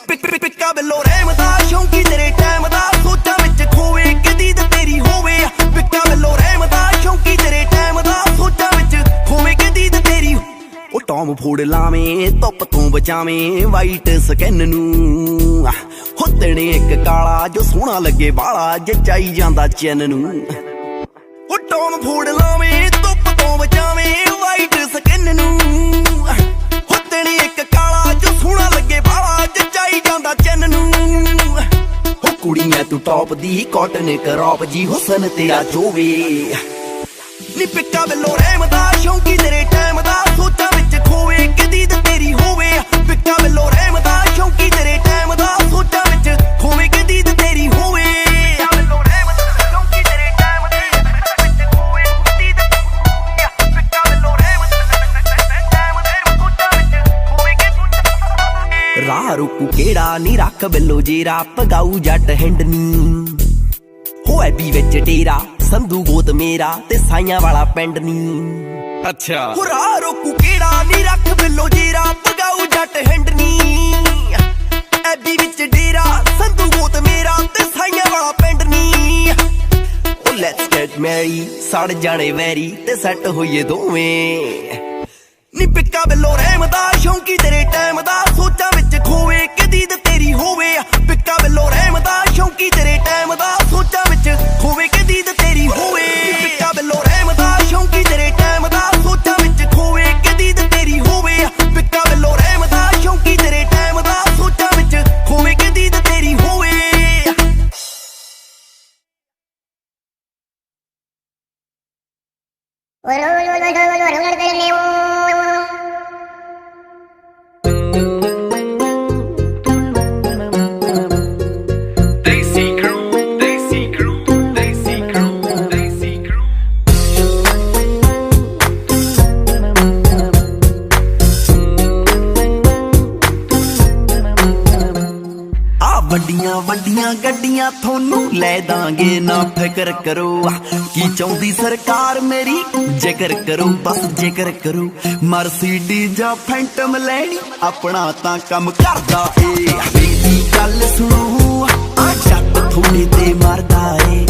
ਪਿੱਕਾ ਵੱਲੋਂ ਰਹਿਮ ਦਾ ਸ਼ੌਂਕੀ ਤੇਰੇ ਟਾਈਮ ਦਾ ਸੋਚਾਂ ਵਿੱਚ ਖੋਵੇ ਕਦੀ ਤੇ ਤੇਰੀ ਹੋਵੇ ਪਿੱਕਾ ਵੱਲੋਂ ਰਹਿਮ ਦਾ ਸ਼ੌਂਕੀ ਤੇਰੇ ਟਾਈਮ ਦਾ ਸੋਚਾਂ ਵਿੱਚ ਖੋਵੇ ਕਦੀ ਤੇ ਤੇਰੀ ਉਹ ਟੌਮ ਫੋੜ ਲਾਵੇਂ ਧੁੱਪ ਤੋਂ ਬਚਾਵੇਂ ਵਾਈਟ ਸਕਿਨ ਨੂੰ ਹੁੱਤਣੇ ਇੱਕ ਕਾਲਾ ਜੋ ਸੋਹਣਾ ਲੱਗੇ ਬਾਲਾ ਜਚਾਈ ਜਾਂਦਾ ਚਿੰਨ ਨੂੰ ਉਹ ਟੌਮ ਫੋੜ ਲਾਵੇਂ ਧੁੱਪ ਤੋਂ ਬਚਾਵੇਂ ਵਾਈਟ ਸਕਿਨ ਨੂੰ ਹੁੱਤਣੇ ਇੱਕ ਕਾਲਾ ਜੋ ਸੋਹਣਾ ਲੱਗੇ ਬਾਲਾ ਜਚਾਈ ਜਾਂਦਾ ਚਿੰਨ ਨੂੰ ਉਹ ਕੁੜੀ ਐ ਤੂੰ ਟੌਪ ਦੀ ਕਾਟਨ ਕਰੌਪ ਜੀ ਹੁਸਨ ਤੇਰਾ ਜੋਵੇ ਨੀ ਪਿੱਕਾ ਵੱਲੋਂ ਰਹਿਮ ਦਾ ਸ਼ੌਂਕੀ ਤੇਰੇ ਟਾਈਮ ਦਾ ਸੋਚਾਂ ਵਿੱਚ ਖੋਵੇ ਕਦੀ ਤੇ ਤੇਰੀ ਹੋਵੇ ਪਿੱਕਾ ਵੱਲੋਂ ਰਹਿਮ ਦਾ ਸ਼ੌਂਕੀ ਤੇਰੇ ਟਾਈਮ ਦਾ ਸੋਚਾਂ ਵਿੱਚ ਖੋਵੇ ਕਦੀ ਤੇ ਤੇਰੀ ਹੋਵੇ ਰਾਹ ਰੁਕੂ ਕਿਹੜਾ ਨੀ ਰੱਖ ਬਿੱਲੋ ਜੇਰਾ ਪਗਾਊ ਜੱਟ ਹਿੰਡਨੀ ਹੋਏ ਵੀ ਵਿੱਚ ਡੇਰਾ ਸੰਧੂ ਗੋਤ ਮੇਰਾ ਤੇ ਸਾਈਆਂ ਵਾਲਾ ਪਿੰਡ ਨੀ ਅੱਛਾ ਹੋ ਰਾਹ ਰੁਕੂ ਕਿਹੜਾ ਨੀ ਰੱਖ ਬਿੱਲੋ ਜੇਰਾ ਪਗਾਊ ਜੱਟ ਹਿੰਡਨੀ ਐਬੀ ਵਿੱਚ ਡੇਰਾ ਸੰਧੂ ਗੋਤ ਮੇਰਾ ਤੇ ਸਾਈਆਂ ਵਾਲਾ ਪਿੰਡ ਨੀ ਉਹ ਲੈਟਸ ਗੈਟ ਮੈਰੀ ਸੜ ਜਾਣੇ ਵੈਰੀ ਤੇ ਸੈੱਟ ਹੋਈਏ ਦੋਵੇਂ ਨੀ ਪਿੱਕਾ ਵੱਲੋਂ ਰਹਿਮ ਦਾ ਸ਼ੌਂਕੀ ਤੇਰੇ ਟਾਈਮ ਦਾ ਸੋਚਾਂ ਵਿੱਚ ਖੋਵੇ ਕਦੀ ਤੇ ਤੇਰੀ ਹੋਵੇ ਪਿੱਕਾ ਵੱਲੋਂ ਰਹਿਮ ਦਾ ਸ਼ੌਂਕੀ ਤੇਰੇ ਟਾਈਮ ਦਾ ਸੋਚਾਂ ਵਿੱਚ ਖੋਵੇ ਕਦੀ ਤੇ ਤੇਰੀ ਹੋਵੇ ਪਿੱਕਾ ਵੱਲੋਂ ਰਹਿਮ ਦਾ ਸ਼ੌਂਕੀ ਤੇਰੇ ਟਾਈਮ ਦਾ ਸੋਚਾਂ ਵਿੱਚ ਖੋਵੇ ਕਦੀ ਤੇ ਤੇਰੀ ਹੋਵੇ ਪਿੱਕਾ ਵੱਲੋਂ ਰਹਿਮ ਦਾ ਸ਼ੌਂਕੀ ਤੇਰੇ ਟਾਈਮ ਦਾ ਸੋਚਾਂ ਵਿੱਚ ਖੋਵੇ ਕਦੀ ਤੇ ਤੇਰੀ ਹੋਵੇ ਵੱਡੀਆਂ ਵੱਡੀਆਂ ਗੱਡੀਆਂ ਤੁਹਾਨੂੰ ਲੈ ਦਾਂਗੇ ਨਾ ਫਿਕਰ ਕਰੋ ਕੀ ਚਾਹੁੰਦੀ ਸਰਕਾਰ ਮੇਰੀ ਜ਼ਿਕਰ ਕਰੋ ਬਸ ਜ਼ਿਕਰ ਕਰੋ ਮਰਸੀਡੀਜ਼ ਜਾਂ ਫੈਂਟਮ ਲੈਣੀ ਆਪਣਾ ਤਾਂ ਕੰਮ ਕਰਦਾ ਏ ਬੇਬੀ ਗੱਲ ਸੁਣੋ ਆ ਜੱਟ ਥੋੜੇ ਤੇ ਮਰਦਾ ਏ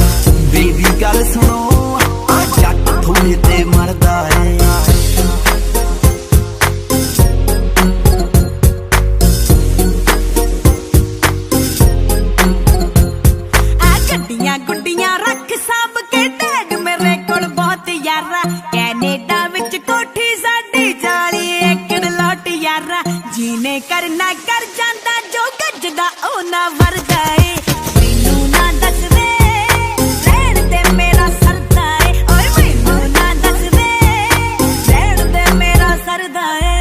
ਬੇਬੀ ਗੱਲ ਸੁਣੋ ਆ ਜੱਟ ਥੋੜੇ ਤੇ ਮਰਦਾ ਏ ਗੁੱਡੀਆਂ ਰੱਖ ਸਾਂਭ ਕੇ ਟੈਗ ਮੇਰੇ ਕੋਲ ਬਹੁਤ ਯਾਰਾ ਕੈਨੇਡਾ ਵਿੱਚ ਕੋਠੀ ਸਾਡੀ 40 ਏਕੜ ਲੋਟ ਯਾਰਾ ਜੀਨੇ ਕਰਨਾ ਕਰ ਜਾਂਦਾ ਜੋ ਗੱਜਦਾ ਉਹ ਨਾ ਵਰਦਾ ਏ ਮੈਨੂੰ ਨਾ ਦੱਸ ਵੇ ਰਹਿਣ ਤੇ ਮੇਰਾ ਸਰਦਾ ਏ ਓਏ ਮੈਨੂੰ ਨਾ ਦੱਸ ਵੇ ਰਹਿਣ ਤੇ ਮੇਰਾ ਸਰਦਾ ਏ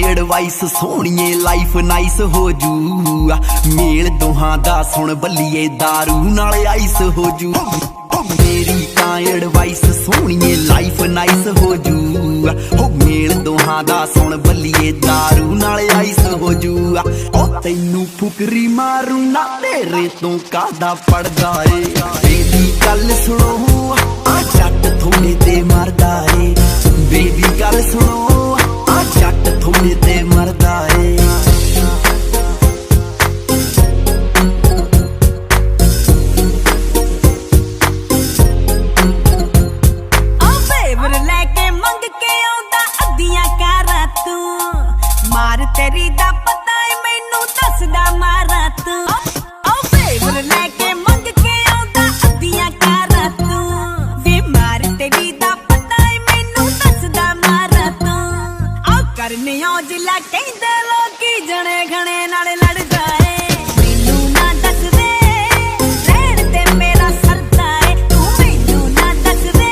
ਐਡਵਾਈਸ ਸੋਹਣੀਏ ਲਾਈਫ ਨਾਈਸ ਹੋ ਜੂ ਮੇਲ ਦੋਹਾਂ ਦਾ ਸੁਣ ਬੱਲੀਏ ਦਾਰੂ ਨਾਲ ਆਈਸ ਹੋ ਜੂ ਮੇਰੀ ਤਾਂ ਐਡਵਾਈਸ ਸੋਹਣੀਏ ਲਾਈਫ ਨਾਈਸ ਹੋ ਜੂ ਹੋ ਮੇਲ ਦੋਹਾਂ ਦਾ ਸੁਣ ਬੱਲੀਏ ਦਾਰੂ ਨਾਲ ਆਈਸ ਹੋ ਜੂ ਉਹ ਤੈਨੂੰ ਫੁਕਰੀ ਮਾਰੂ ਨਾ ਤੇਰੇ ਤੋਂ ਕਾਹਦਾ ਪੜਦਾ ਏ ਬੇਬੀ ਗੱਲ ਸੁਣੋ ਆ ਜੱਟ ਥੋੜੇ ਤੇ ਮਰਦਾ ਏ ਬੇਬੀ ਗੱਲ ਸੁਣੋ ਜੱਟ ਥੋੜੇ ਤੇ ਮਰਦਾ ਏ ਉਹ ਫੇਵਰ ਲੈ ਕੇ ਮੰਗ ਕੇ ਆਉਂਦਾ ਅੱਧੀਆਂ ਕਾਰਾਂ ਤੂੰ ਮਾਰ ਤੇਰੀ ਦਾ ਪਤਾ ਏ ਮੈਨੂੰ ਦੱਸਦਾ ਮਾਰਾ ਤੂੰ ਉਹ ਫੇਵਰ ਲੈ ਕੇ ਮੰਗ ਕੇ ਆਉਂਦਾ ਅੱਧੀਆਂ ਕਾਰਾਂ ਤੂੰ ਵੇ ਮਾਰ ਤੇਰੀ ਦਾ ਪਤਾ ਏ ਮੈਨੂੰ ਦੱਸਦਾ ਮਾਰਾ ਤੂੰ ਕਰਨੇ ਔਜਲਾ ਕਹਿੰਦੇ ਲੋਕੀ ਜਣੇ ਖਣੇ ਨਾਲ ਲੜਦਾ ਏ ਮੈਨੂੰ ਨਾ ਦੱਸ ਵੇ ਰਹਿਣ ਤੇ ਮੇਰਾ ਸਰਦਾ ਏ ਤੂੰ ਮੈਨੂੰ ਨਾ ਦੱਸ ਵੇ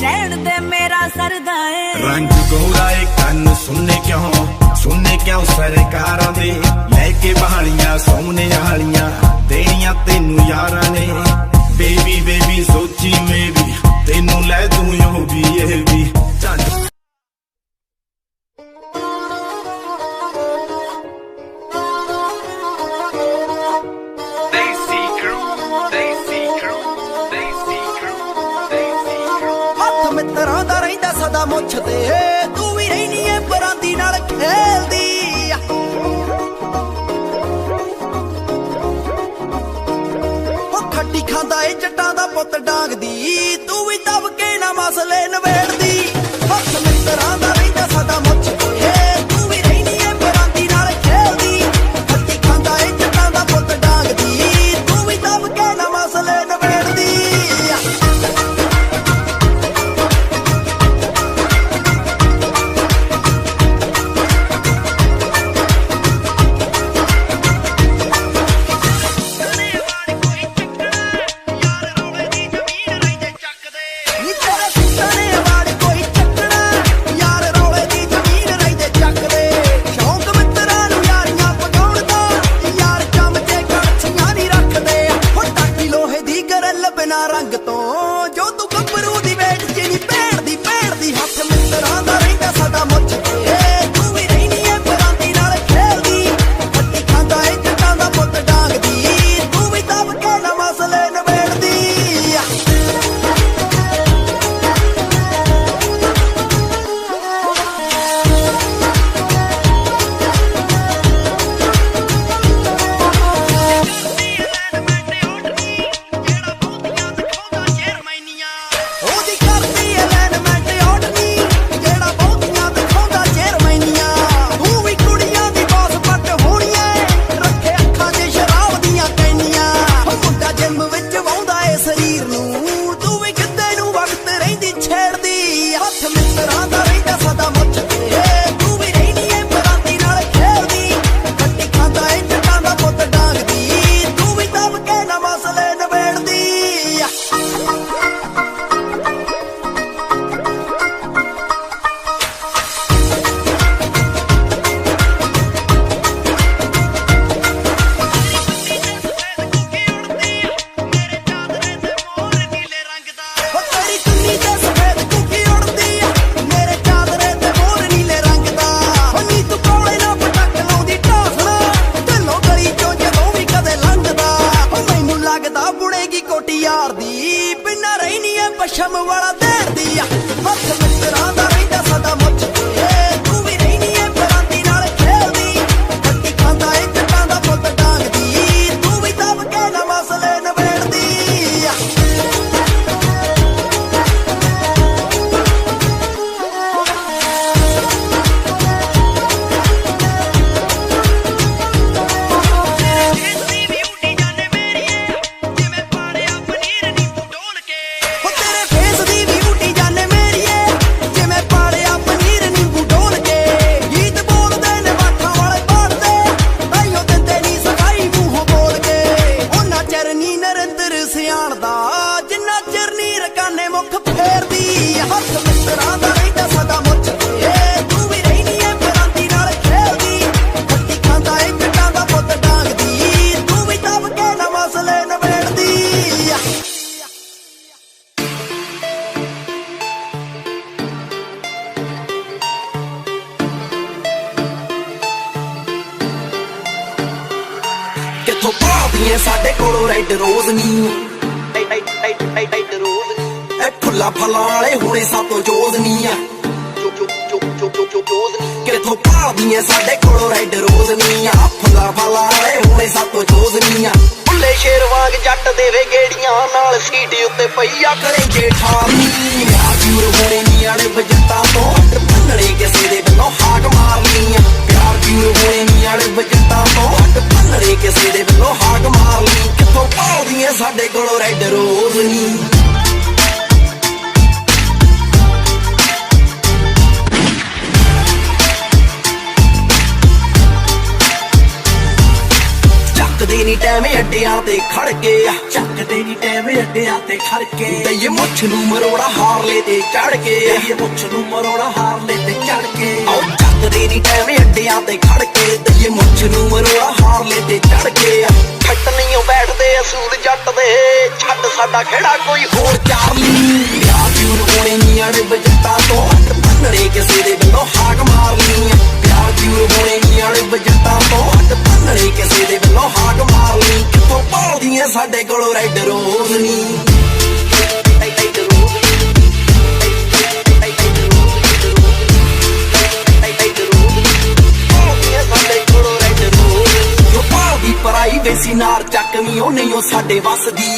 ਰਹਿਣ ਤੇ ਮੇਰਾ ਸਰਦਾ ਏ ਰੰਗ ਗੋਰਾ ਏ ਕੰਨ ਸੁਣਨੇ ਕਿਉਂ ਸਰਕਾਰਾਂ ਦੇ ਲੈ ਕੇ ਬਹਾਲੀਆਂ ਸੋਹਣੇ ਵਾਲੀਆਂ ਦੇਣੀਆਂ ਤੈਨੂੰ ਯਾਰਾਂ ਨੇ ਬੇਬੀ ਬੇਬੀ ਸੋਚੀ ਮੈਂ ਵੀ ਤੈਨੂੰ ਲੈ ਦੂੰ ਉਹ ਵੀ ਇਹ ਵੀ ਮਿੱਤਰਾਂ ਦਾ ਰਹਿੰਦਾ ਸਦਾ ਮੁੱਛ ਤੇ ਤੂੰ ਵੀ ਰਹਿਨੀ ਏ ਬਰਾਂਦੀ ਨਾਲ ਖੇਲਦੀ ਉਹ ਖੱਟੀ ਖਾਂਦਾ ਏ ਜੱਟਾਂ ਦਾ ਪੁੱਤ ਡਾਂਗਦੀ ਤੂੰ ਵੀ ਦਬ ਕੇ ਨਾ ਮਸਲੇ ਨਵੇੜਦੀ ਹੱਥ ਮਿੱਤਰਾਂ ਦਾ ਰਹਿੰਦਾ ਸਦਾ ਮੁੱਛ ਤੇ ਤੂੰ ਵੀ ਰਹਿਨੀ ਏ ਬਰਾਂਦੀ ਨਾਲ ਖੇਲਦੀ ਖੱਟੀ ਖਾਂਦਾ ਏ ਜੱਟਾਂ ਦਾ ਪੁੱਤ ਡਾਂਗਦੀ ਤੂੰ ਵੀ ਦਬ ਕੇ ਨਾ ਮਸਲੇ ਨਵੇੜਦੀ ਰੰਗ ਤੋਂ ਜੋ ਤੂੰ ਗੱਭਰੂ ਦੀ ਵੇਟ ਚ ਨਹੀਂ ਭੇੜਦੀ ਹੱਥ ਮਿੱਤਰਾਂ ਦਾ ਰਹਿੰਦਾ ਸਾਡਾ ਮੁੱਛ ਤੇ ਤੂੰ ਵੀ ਰਹਿਨੀ ਏ ਬਰਾਂਦੀ ਨਾਲ ਖੇਲਦੀ ਖੱਟੀ ਖਾਂਦਾ ਏ ਜੱਟਾਂ ਦਾ ਪੁੱਤ ਡਾਂਗਦੀ ਤੂੰ ਵੀ ਦਬ ਕੇ ਨਾ ਮਸਲੇ ਨਵੇੜਦੀ ਉਹਦੀ ਕਰਦੀ ਐ ਲੈਨ ਮੈਂ ਤੇ ਔੜਨੀ ਜਿਹੜਾ ਭਾਲਦੀਆਂ ਸਾਡੇ ਕੋਲੋਂ ਰੈੱਡ ਰੋਜ਼ ਨੀ ਐ ਫੁੱਲਾ ਫਲਾਂ ਵਾਲੇ ਹੁਣੇ ਸਾਤੋਂ ਜੋਜ਼ ਨੀ ਆ ਕਿਥੋਂ ਭਾਲਦੀਆਂ ਸਾਡੇ ਕੋਲੋਂ ਰੈੱਡ ਰੋਜ਼ ਨੀ ਆ ਫੁੱਲਾ ਫਲਾਂ ਵਾਲੇ ਹੁਣੇ ਸਾਤੋਂ ਜੋਜ਼ ਨੀ ਆ ਭੁੱਲੇ ਸ਼ੇਰ ਵਾਂਗ ਜੱਟ ਦੇਵੇ ਗੇੜੀਆਂ ਨਾਲ ਸੀਟ ਉੱਤੇ ਪਈਆ ਕਰੇ ਜੇਠਾਨੀ ਪਿਆਰ ਹੋਣੇ ਨੀ ਆੜੇ ਬਜਟਾਂ ਤੋਂ ਹੱਟ ਭੰਨੜੇ ਕਿਸੇ ਦੇ ਵੱਲੋਂ ਹਾਕ ਮਾਰਨੀ ਆ ਪਿਆਰ ਹੋਣੇ ਨੀ ਆੜੇ ਬਜਟਾਂ ਤੋਂ ਹੱਟ ਭੰਨੜੇ ਕਿਸੇ ਦੇ ਵੱਲੋਂ ਹਾਕ ਮਾਰਨੀ ਕਿਥੋਂ ਭਾਲਦੀਆਂ ਸਾਡੇ ਕੋਲੋਂ ਰੈੱਡ ਰੋਜ਼ ਨੀ ਚੱਕਦੇ ਨੀ ਟੈਵੇਂ ਅੱਡਿਆਂ ਤੇ ਖੜ ਕੇ ਚੱਕਦੇ ਨੀ ਟੈਵੇਂ ਅੱਡਿਆਂ ਤੇ ਖੜ ਕੇ ਦਈਏ ਮੁੱਛ ਨੂੰ ਮਰੋੜਾ ਹਾਰਲੇ ਤੇ ਚੜ ਕੇ ਦਈਏ ਮੁੱਛ ਨੂੰ ਮਰੋੜਾ ਹਾਰਲੇ ਤੇ ਚੜ ਕੇ ਆਓ ਚੱਕਦੇ ਨੀ ਟੈਵੇਂ ਅੱਡਿਆਂ ਤੇ ਖੜ ਕੇ ਦਈਏ ਮੁੱਛ ਨੂੰ ਮਰੋੜਾ ਹਾਰਲੇ ਤੇ ਚੜ ਕੇ ਫੱਟ ਨਹੀਂਓ ਬੈਠਦੇ ਅਸੂਲ ਜੱਟ ਦੇ ਛੱਡ ਸਾਡਾ ਖੇੜਾ ਕੋਈ ਹੋਰ ਚਾਰਲੀ ਪਿਆਰ ਜੂਰ ਹੋਣੇ ਨੀ ਅੜੇ ਬਜਟਾਂ ਤੋਂ ਹੱਟ ਭੰਨੜੇ ਕਿਸੇ ਦੇ ਵੱਲੋਂ ਹਾਕ ਮਾਰਨੀ ਪਿਆਰ ਜੂਰ ਹੋਣੇ ਨੀ ਅੜੇ ਬਜਟਾਂ ਤੋਂ ਹੱਟ ਭੰਨੜੇ ਕਿਸੇ ਦੇ ਵੱਲੋਂ ਹਾਕ ਮਾਰਨੀ ਕਿਥੋਂ ਭਾਲਦੀਆਂ ਸਾਡੇ ਕੋਲੋਂ ਰੈੱਡ ਰੋਜ਼ ਨੀ ਪਰਾਈ ਵੇਸੀ ਨਾਰ ਚੱਕਵੀਂ ਉਹ ਨਹੀਂ ਉਹ ਸਾਡੇ ਵਸਦੀ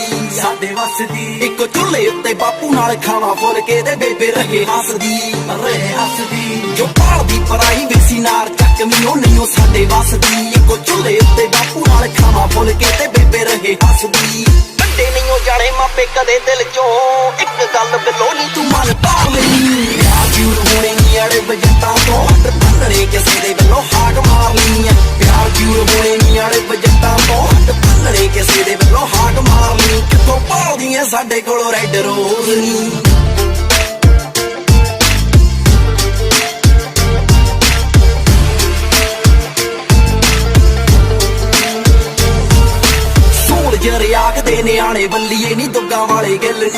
ਇੱਕੋ ਚੁੱਲ੍ਹੇ ਉੱਤੇ ਬਾਪੂ ਨਾਲ ਖਾਵਾ ਫੁੱਲ ਕੇ ਤੇ ਬੇਬੇ ਰਹੇ ਹੱਸਦੀ ਜੋ ਭਾਲਦੀ ਪਰਾਈ ਵੇਸੀ ਨਾਰ ਚੱਕਵੀਂ ਉਹ ਨਹੀਂ ਉਹ ਸਾਡੇ ਵਸਦੀ ਇੱਕੋ ਚੁੱਲ੍ਹੇ ਉੱਤੇ ਬਾਪੂ ਨਾਲ ਖਾਵਾ ਫੁੱਲ ਕੇ ਤੇ ਬੇਬੇ ਰਹੇ ਹੱਸਦੀ ਵੱਡੇ ਨਹੀਂ ਉਹ ਜਾਣੇ ਮਾਪੇ ਕਦੇ ਦਿਲ ਚੋਂ ਇੱਕ ਗੱਲ ਬਿਲੋ ਨਹੀਂ ਤੂੰ ਮਨ ਪਾ ਲਈ ਪਿਆਰ ਜੂਰ ਹੋਣੇ ਨੀ ਅੜੇ ਬਜਟਾਂ ਤੋਂ ਹੱਟ ਭੰਨੜੇ ਕਿਸੇ ਦੇ ਵੱਲੋਂ ਹਾਕ ਮਾਰ ਲਈ ਪਿਆਰ ਜੂਰ ਹੋਣੇ ਨੀ ਅੜੇ ਬਜਟਾਂ ਤੋਂ ਹੱਟ ਭੰਨੜੇ ਕਿਸੇ ਦੇ ਵੱਲੋਂ ਹਾਕ ਮਾਰ ਲਈ ਕਿਥੋਂ ਭਾਲਦੀਆਂ ਸਾਡੇ ਕੋਲੋਂ ਰੈੱਡ ਰੋਜ਼ ਨੀ ਜਰੇ ਆਖਦੇ ਨਿਆਣੇ ਬੱਲੀਏ ਨੀ ਦੁੱਗਾ ਵਾਲੇ ਗਿੱਲ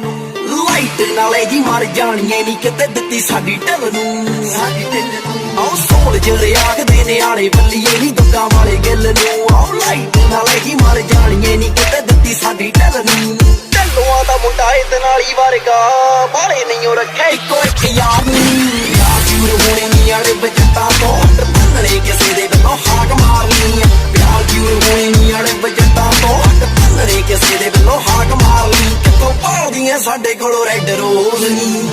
ਨੂੰ ਲਾਈਟ ਨਾਲੇ ਜੀ ਮਰ ਜਾਣੀਏ ਨੀ ਕਿਤੇ ਦਿੱਤੀ ਸਾਡੀ ਢਿੱਲ ਨੂੰ ਆਓ ਸੋਲ ਜਰੇ ਆਖਦੇ ਨਿਆਣੇ ਬੱਲੀਏ ਨੀ ਦੁੱਗਾ ਵਾਲੇ ਗਿੱਲ ਨੂੰ ਆਓ ਲਾਈਟ ਨਾਲੇ ਜੀ ਮਰ ਜਾਣੀਏ ਨੀ ਕਿਤੇ ਦਿੱਤੀ ਸਾਡੀ ਢਿੱਲ ਨੂੰ ਢਿੱਲੋਂ ਦਾ ਮੁੰਡਾ ਇਹਦੇ ਨਾਲ ਹੀ ਵਰਗਾ ਬਾਲੇ ਨਹੀਂ ਰੱਖੇ ਇੱਕੋ ਇੱਕ ਯਾਰ ਨੀ ਯਾਰ ਜੂਰ ਹੋਣੇ ਨੀ ਆੜੇ ਬਜਟਾਂ ਤੋਂ ਹੱਟ ਭੰਨੜੇ ਕਿਸੇ ਦੇ ਵੱਲੋਂ ਹਾਕ ਮਾਰਨੀ ਪਿਆਰ ਜੂਰ ਹੋਣੇ ਨੀ ਆੜੇ ਬਜਟਾਂ ਤੋਂ ਹੱਟ ਭੰਨੜੇ ਕਿਸੇ ਦੇ ਵੱਲੋਂ ਹਾਕ ਮਾਰਨੀ ਕਿਥੋਂ ਭਾਲਦੀਆਂ ਸਾਡੇ ਕੋਲੋਂ ਰੈੱਡ ਰੋਜ਼ ਨੀ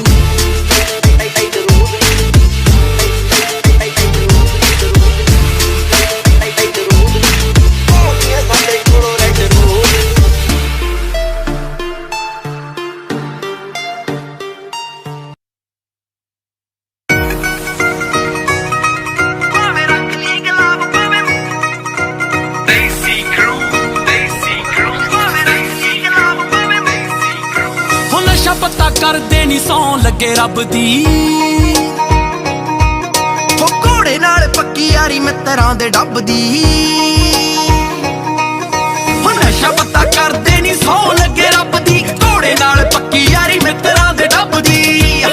ਪਤਾ ਕਰਦੇ ਨੀ ਸੌਂ ਲੱਗੇ ਰੱਬ ਦੀ ਹੋ ਘੋੜੇ ਨਾਲ ਪੱਕੀ ਯਾਰੀ ਮਿੱਤਰਾਂ ਦੇ ਡੱਬ ਦੀ ਹੋ ਨਸ਼ਾ ਪਤਾ ਕਰਦੇ ਨੀ ਸੌਂ ਲੱਗੇ ਰੱਬ ਦੀ ਘੋੜੇ ਨਾਲ ਪੱਕੀ ਯਾਰੀ ਮਿੱਤਰਾਂ ਦੇ ਡੱਬ ਦੀ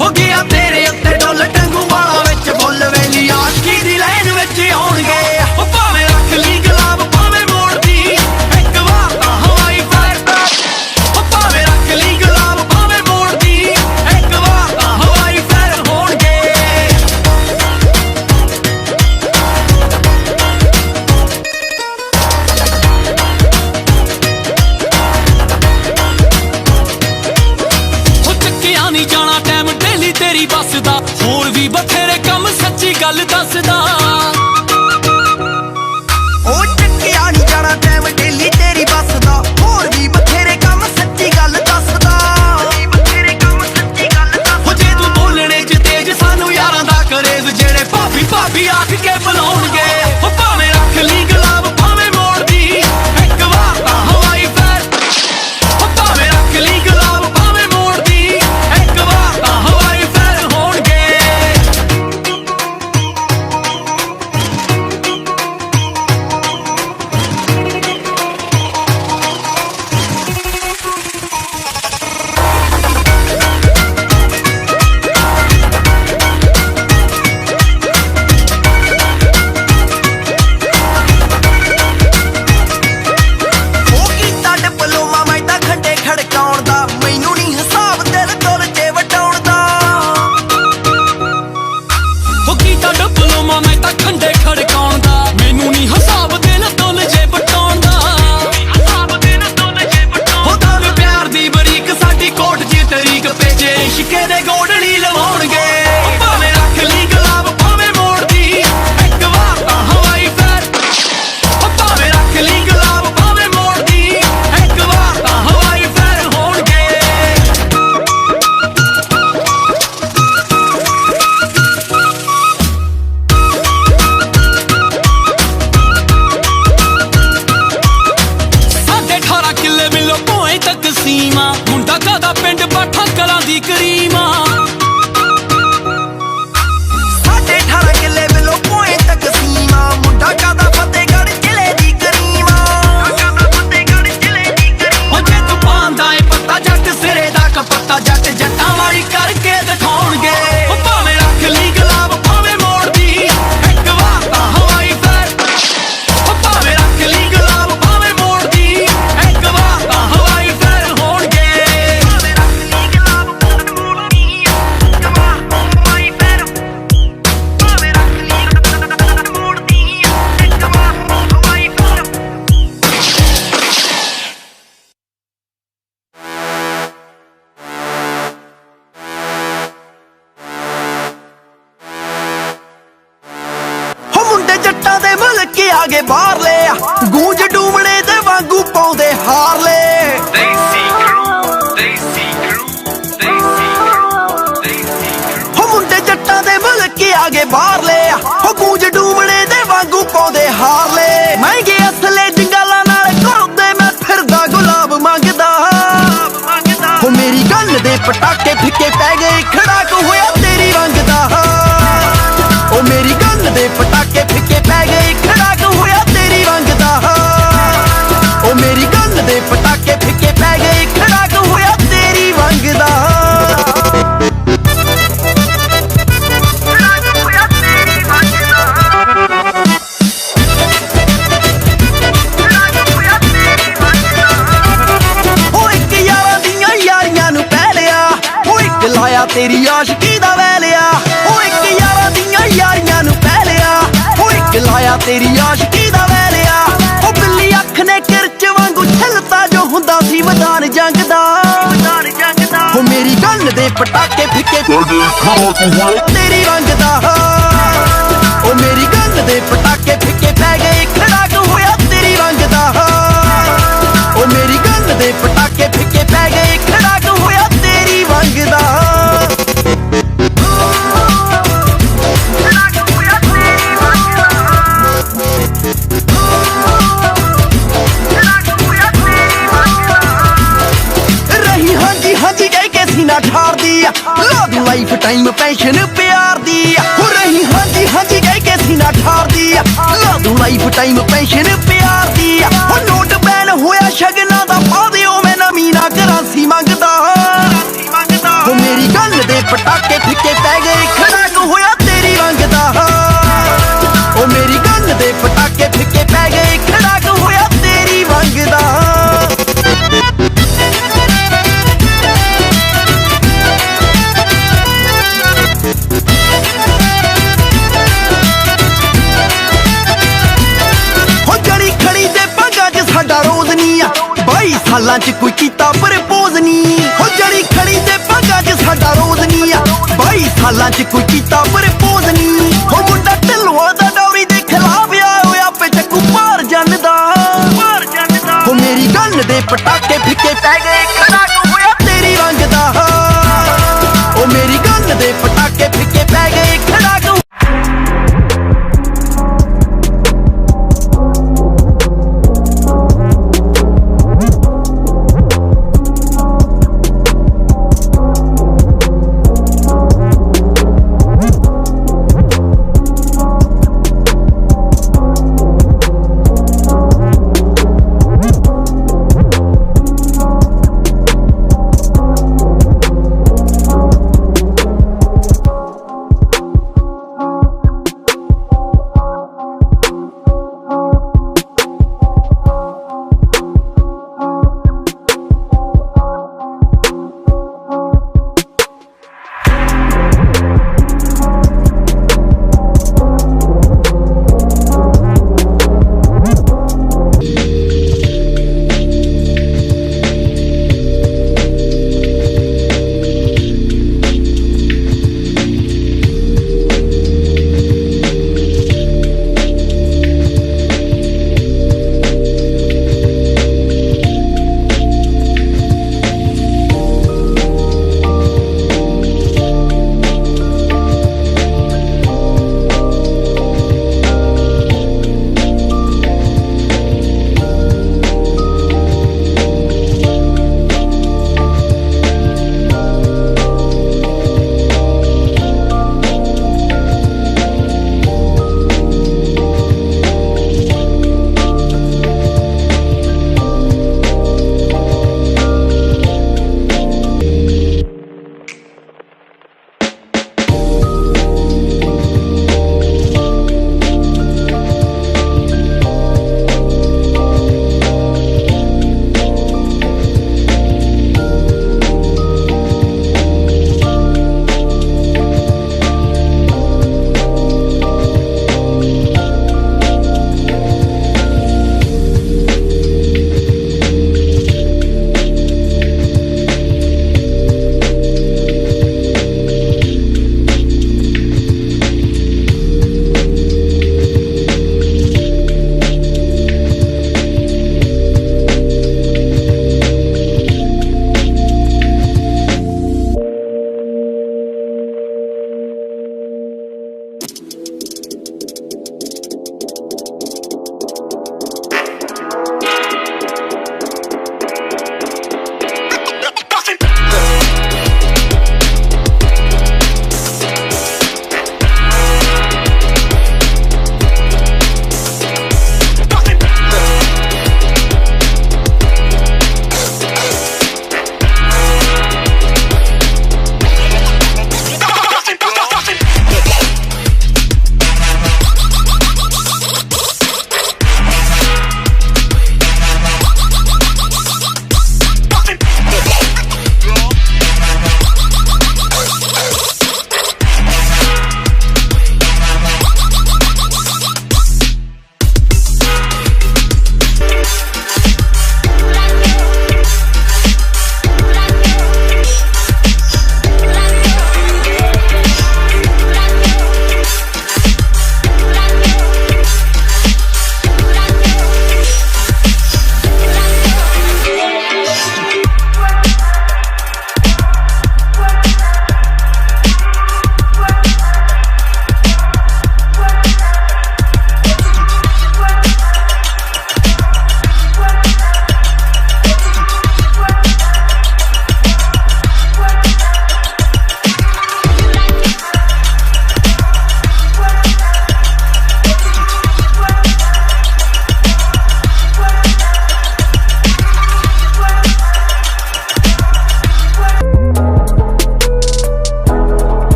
ਹੋ ਗਿਆ ਤੇਰੇ ਉੱਤੇ ਡੋਲ ਟੰਗੂ ਵਾਲਾ ਵਿੱਚ ਬੁੱਲ ਵੇਲੀ ਆਸ਼ਕੀ ਦੀ ਲਾਈਨ ਵਿੱਚ ਆਉਣਗੇ ਉਹ ਭਾਵੇਂ ਰੱਖ ਲਈ ਗੁਲਾਬ ਭਾਵੇਂ ਮੋੜਦੀ ਇੱਕ ਵਾਰ ਤਾਂ ਹਵਾਈ ਫਾਇਰ ਭਾਵੇਂ ਰੱਖ ਲਈ ਗੁਲਾਬ ਭਾਵੇਂ ਮੋੜਦੀ ਇੱਕ ਵਾਰ ਤਾਂ ਹਵਾਈ ਫਾਇਰ ਹੋਣਗੇ ਹੋ ਚੱਕਿਆ ਨਹੀਂ ਜਾਣਾ ਟਾਈਮ ਡੇਲੀ ਤੇਰੀ ਬੱਸ ਦਾ ਹੋਰ ਵੀ ਬਥੇਰੇ ਕੰਮ ਸੱਚੀ ਗੱਲ ਦੱਸਦਾ ਉਹ ਚੱਕਿਆ ਨਹੀਂ ਜਾਣਾ ਟਾਈਮ ਡੇਲੀ ਤੇਰੀ ਬੱਸ ਦਾ ਹੋਰ ਵੀ ਬਥੇਰੇ ਕੰਮ ਸੱਚੀ ਗੱਲ ਦੱਸਦਾ ਹੋ ਜੇ ਤੂੰ ਬੋਲਣੇ ਚ ਤੇਜ ਸਾਨੂੰ ਯਾਰਾਂ ਦਾ ਕਰੇਜ਼ ਜਿਹੜੇ ਭਾਬੀ ਆਖ ਕੇ ਬੁਲਾਉਣਗੇ ਉਹ ਭਾਵੇਂ ਰੱਖ ਲਈ ਗੁਲਾਬ ਭਾਵੇਂ ਮੋੜਦੀ ਇੱਕ ਵਾਰ ਤਾਂ ਹਵਾਈ ਫਾਇਰ ਉਹ ਭਾਵੇਂ ਰੱਖ ਲਈ ਗੁਲਾਬ ਭਾਵੇਂ ਮੋੜਦੀ ਇੱਕ ਵਾਰ ਤਾਂ ਹਵਾਈ ਫਾਇਰ ਹੋਣਗੇ ਟਿੱਕੇ ਦੇ ਗੋਡਲੀ ਲਵਾਉਣਗੇ ਭਾਵੇਂ ਰੱਖ ਲਈ ਗੁਲਾਬ ਭਾਵੇਂ ਮੋੜਦੀ ਇੱਕ ਵਾਰ ਤਾਂ ਹਵਾਈ ਫੈਰ ਭਾਵੇਂ ਰੱਖ ਲਈ ਗੁਲਾਬ ਭਾਵੇਂ ਮੋੜਦੀ ਇੱਕ ਵਾਰ ਤਾਂ ਹਵਾਈ ਫੈਰ ਹੋਣਗੇ ਸਾਡੇ 18 ਕਿੱਲੇ ਮਿਲੋ ਭੋਏ ਤੱਕ ਸੀਮਾ ਮੁੰਡਾ ਕਾਦਾ ਪਿੰਡ ਬਾਠਾ ਕਲਾਂ ਦੀ ਕਰੀਮਾ ਸਾਡੇ 18 ਕਿੱਲੇ ਮਿਲੋ ਭੋਏ ਤੱਕ ਸੀਮਾ ਮੁੰਡਾ ਕਾਦਾ ਫਤਿਹਗੜ੍ਹ ਜ਼ਿਲ੍ਹੇ ਦੀ ਕਰੀਮਾ ਉਹ ਜੇ ਤੂੰ ਪਾਉਂਦਾ ਏ ਪੱਤਾ ਜੱਟ ਸਿਰੇ ਦਾ ਕਪੱਤਾ ਜੱਟ ਜੱਟਾਂ ਵਾਲੀ ਕਰਕੇ ਦਿਖਾਉਣਗੇ ਉਹ ਭਾਵੇਂ ਰੱਖ ਲਈ ਗੁਲਾਬ ਭਾਵੇਂ ਮੋੜਦੀ ਇੱਕ ਵਾਰ ਤਾਂ ਹਵਾਈ ਫੈਰ ਉਹ ਭਾਵੇਂ ਰੱਖ ਲਈ ਗੁਲਾਬ ਭਾਵੇਂ ਮੋੜਦੀ ਇੱਕ ਵਾਰ ਤਾਂ ਹਵਾਈ ਫੈਰ ਹੋਣਗੇ ਭਾਵੇਂ ਰੱਖ ਲਈ ਗੁਲਾਬ ਭਾਵੇਂ ਮੋੜਦੀ ਇੱਕ ਵਾਰ ਤਾਂ ਹਵਾਈ ਫੈਰ ਭਾਵੇਂ ਰੱਖ ਲਈ ਮੋੜਦੀ ਇੱਕ ਵਾਰ ਤਾਂ ਹਵਾਈ ਫੈਰ ਹੋ ਮੁੰਡੇ ਜੱਟਾਂ ਦੇ ਮੁਲਕ ਆ ਗਏ ਬਾਹਰਲੇ ਆ ਗੂੰਜ ਡੂਮਣੇ ਦੇ ਵਾਂਗੂ ਪਾਉਂਦੇ ਹਾਰਲੇ ਹੋ ਮੁੰਡੇ ਜੱਟਾਂ ਦੇ ਮੁਲਕ ਆ ਗਏ ਬਾਹਰਲੇ ਆ ਹੋ ਗੂੰਜ ਡੂਮਣੇ ਦੇ ਵਾਂਗੂ ਪਾਉਂਦੇ ਹਾਰਲੇ ਮਹਿੰਗੇ ਅਸਲੇ ਜੰਗਾਲਾਂ ਨਾਲ ਘੁਲਦੇ ਮੈਂ ਫਿਰਦਾ ਗੁਲਾਬ ਮੰਗਦਾ ਹੋ ਮੇਰੀ ਗੱਲ ਦੇ ਪਟਾਕੇ ਫਿੱਕੇ ਪੈ ਗਏ ਖੜਾਕ ਹੋਇਆ ਤੇਰੀ ਰੰਗ ਦਾ ਉਹ ਮੇਰੀ ਗੱਲ ਦੇ ਪਟਾਕੇ ਫਿੱਕੇ ਪੈ ਗਏ ਖੜਾਕ ਹੋਇਆ ਤੇਰੀ ਰੰਗ ਦਾ ਉਹ ਮੇਰੀ ਗੱਲ ਦੇ ਪਟਾਕੇ ਫਿੱਕੇ ਪੈ ਗਏ ਖੜਾਕ ਹੋਇਆ ਤੇਰੀ ਰੰਗ ਦਾ ਉਹ ਇੱਕ ਯਾਰਾਂ ਦੀਆਂ ਯਾਰੀਆਂ ਨੂੰ ਪੈ ਲਿਆ ਉਹ ਇੱਕ ਲਾਇਆ ਤੇਰੀ ਆਸ਼ਕੀ ਦਾ ਵੈ ਲਿਆ ਉਹ ਇੱਕ ਯਾਰਾਂ ਦੀਆਂ ਯਾਰੀਆਂ ਨੂੰ ਪੈ ਲਿਆ ਉਹ ਇੱਕ ਲਾਇਆ ਤੇਰੀ ਆਸ਼ਕੀ ਦਾ ਵੈ ਲਿਆ ਉਹ ਬਿੱਲੀ ਅੱਖ ਨੇ ਕਿਰਚ ਵਾਂਗੂ ਛਿਲਤਾ ਜੋ ਹੁੰਦਾ ਸੀ ਮੈਦਾਨ ਜੰਗ ਦਾ ਉਹ ਮੇਰੀ ਗੱਲ ਦੇ ਪਟਾਕੇ ਫਿੱਕੇ ਤੇਰੀ ਰੰਗ ਦਾ ਉਹ ਮੇਰੀ ਗੱਲ ਦੇ ਪਟਾਕੇ ਫਿੱਕੇ ਪੈ ਗਏ ਖੜਾਕ ਹੋਇਆ ਤੇਰੀ ਰੰਗ ਦਾ ਉਹ ਮੇਰੀ ਗੱਲ ਦੇ ਪਟਾਕੇ ਫਿੱਕੇ ਪੈ ਗਏ ਖੜਾਕ ਹੋਇਆ ਤੇਰੀ ਰੰਗ ਦਾ ਰਹੀ ਹਾਂਜੀ ਹਾਂਜੀ ਕਹਿ ਕੇ ਸੀਨਾ ਠਾਰਦੀ ਆ ਲਾ ਦੂੰ ਲਾਈਫ ਟਾਈਮ ਪੈਨਸ਼ਨ ਪਿਆਰ ਦੀ ਹੋ ਰਹੀ ਹਾਂਜੀ ਹਾਂਜੀ ਕਹਿ ਕੇ ਸੀਨਾ ਠਾਰਦੀ ਆ ਲਾ ਦੂੰ ਲਾਈਫ ਟਾਈਮ ਪੈਨਸ਼ਨ ਪਿਆਰ ਦੀ ਹੋ ਨੋਟ ਬੈਨ ਹੋਇਆ ਸ਼ਗਨਾਂ ਦਾ ਪਾ ਦਿਓ ਮੈਂ ਨਵੀਂ ਨਾ ਕਰਾਂਸੀ ਮੰਗਦਾ ਹੋ ਮੇਰੀ ਗੱਲ ਦੇ ਪਟਾਕੇ ਫਿੱਕੇ ਪੈ ਗਏ ਖੜਾਕ ਹੋਇਆ ਤੇਰੀ ਰੰਗ ਦਾ ਉਹ ਮੇਰੀ ਗੱਲ ਦੇ ਪਟਾਕੇ ਫਿੱਕੇ ਪੈ ਗਏ ਖੜਾਕ ਹੋਇਆ ਤੇਰੀ ਰੰਗ ਦਾ ਹੋ ਜੜੀ ਖੜੀ ਦੇ ਪੱਗਾਂ 'ਚ ਸਾਡਾ ਰੋਜ਼ ਨਹੀਂ ਆ 22 ਸਾਲਾਂ 'ਚ ਕੋਈ ਕੀਤਾ ਪ੍ਰਪੋਜ਼ ਨਹੀਂ ਹੋ ਜੜੀ ਖੜੀ ਦੇ ਪੱਗਾਂ 'ਚ ਸਾਡਾ ਰੋਜ਼ ਨਹੀਂ ਆ 22 ਸਾਲਾਂ 'ਚ ਕੋਈ ਕੀਤਾ ਪ੍ਰਪੋਜ਼ ਨਹੀਂ ਹੋ ਮੁੰਡਾ ਢਿੱਲੋਂ ਦਾ ਡੌਰੀ ਦੇ ਖਿਲਾਫ ਆ ਹੋਇਆ ਪਿੱਛੇ ਪਾਰ ਜੰਨ ਦਾ ਹੋ ਮੇਰੀ ਗੱਲ ਦੇ ਪਟਾਕੇ ਫਿੱਕੇ ਪੈ ਗਏ ਖੜਾਕ ਹੋਇਆ ਤੇਰੀ ਰੰਗ ਦਾ ਉਹ ਮੇਰੀ ਗੱਲ ਦੇ ਪਟਾਕੇ ਫਿੱਕੇ ਪੈ ਗਏ ਖੜਾਕ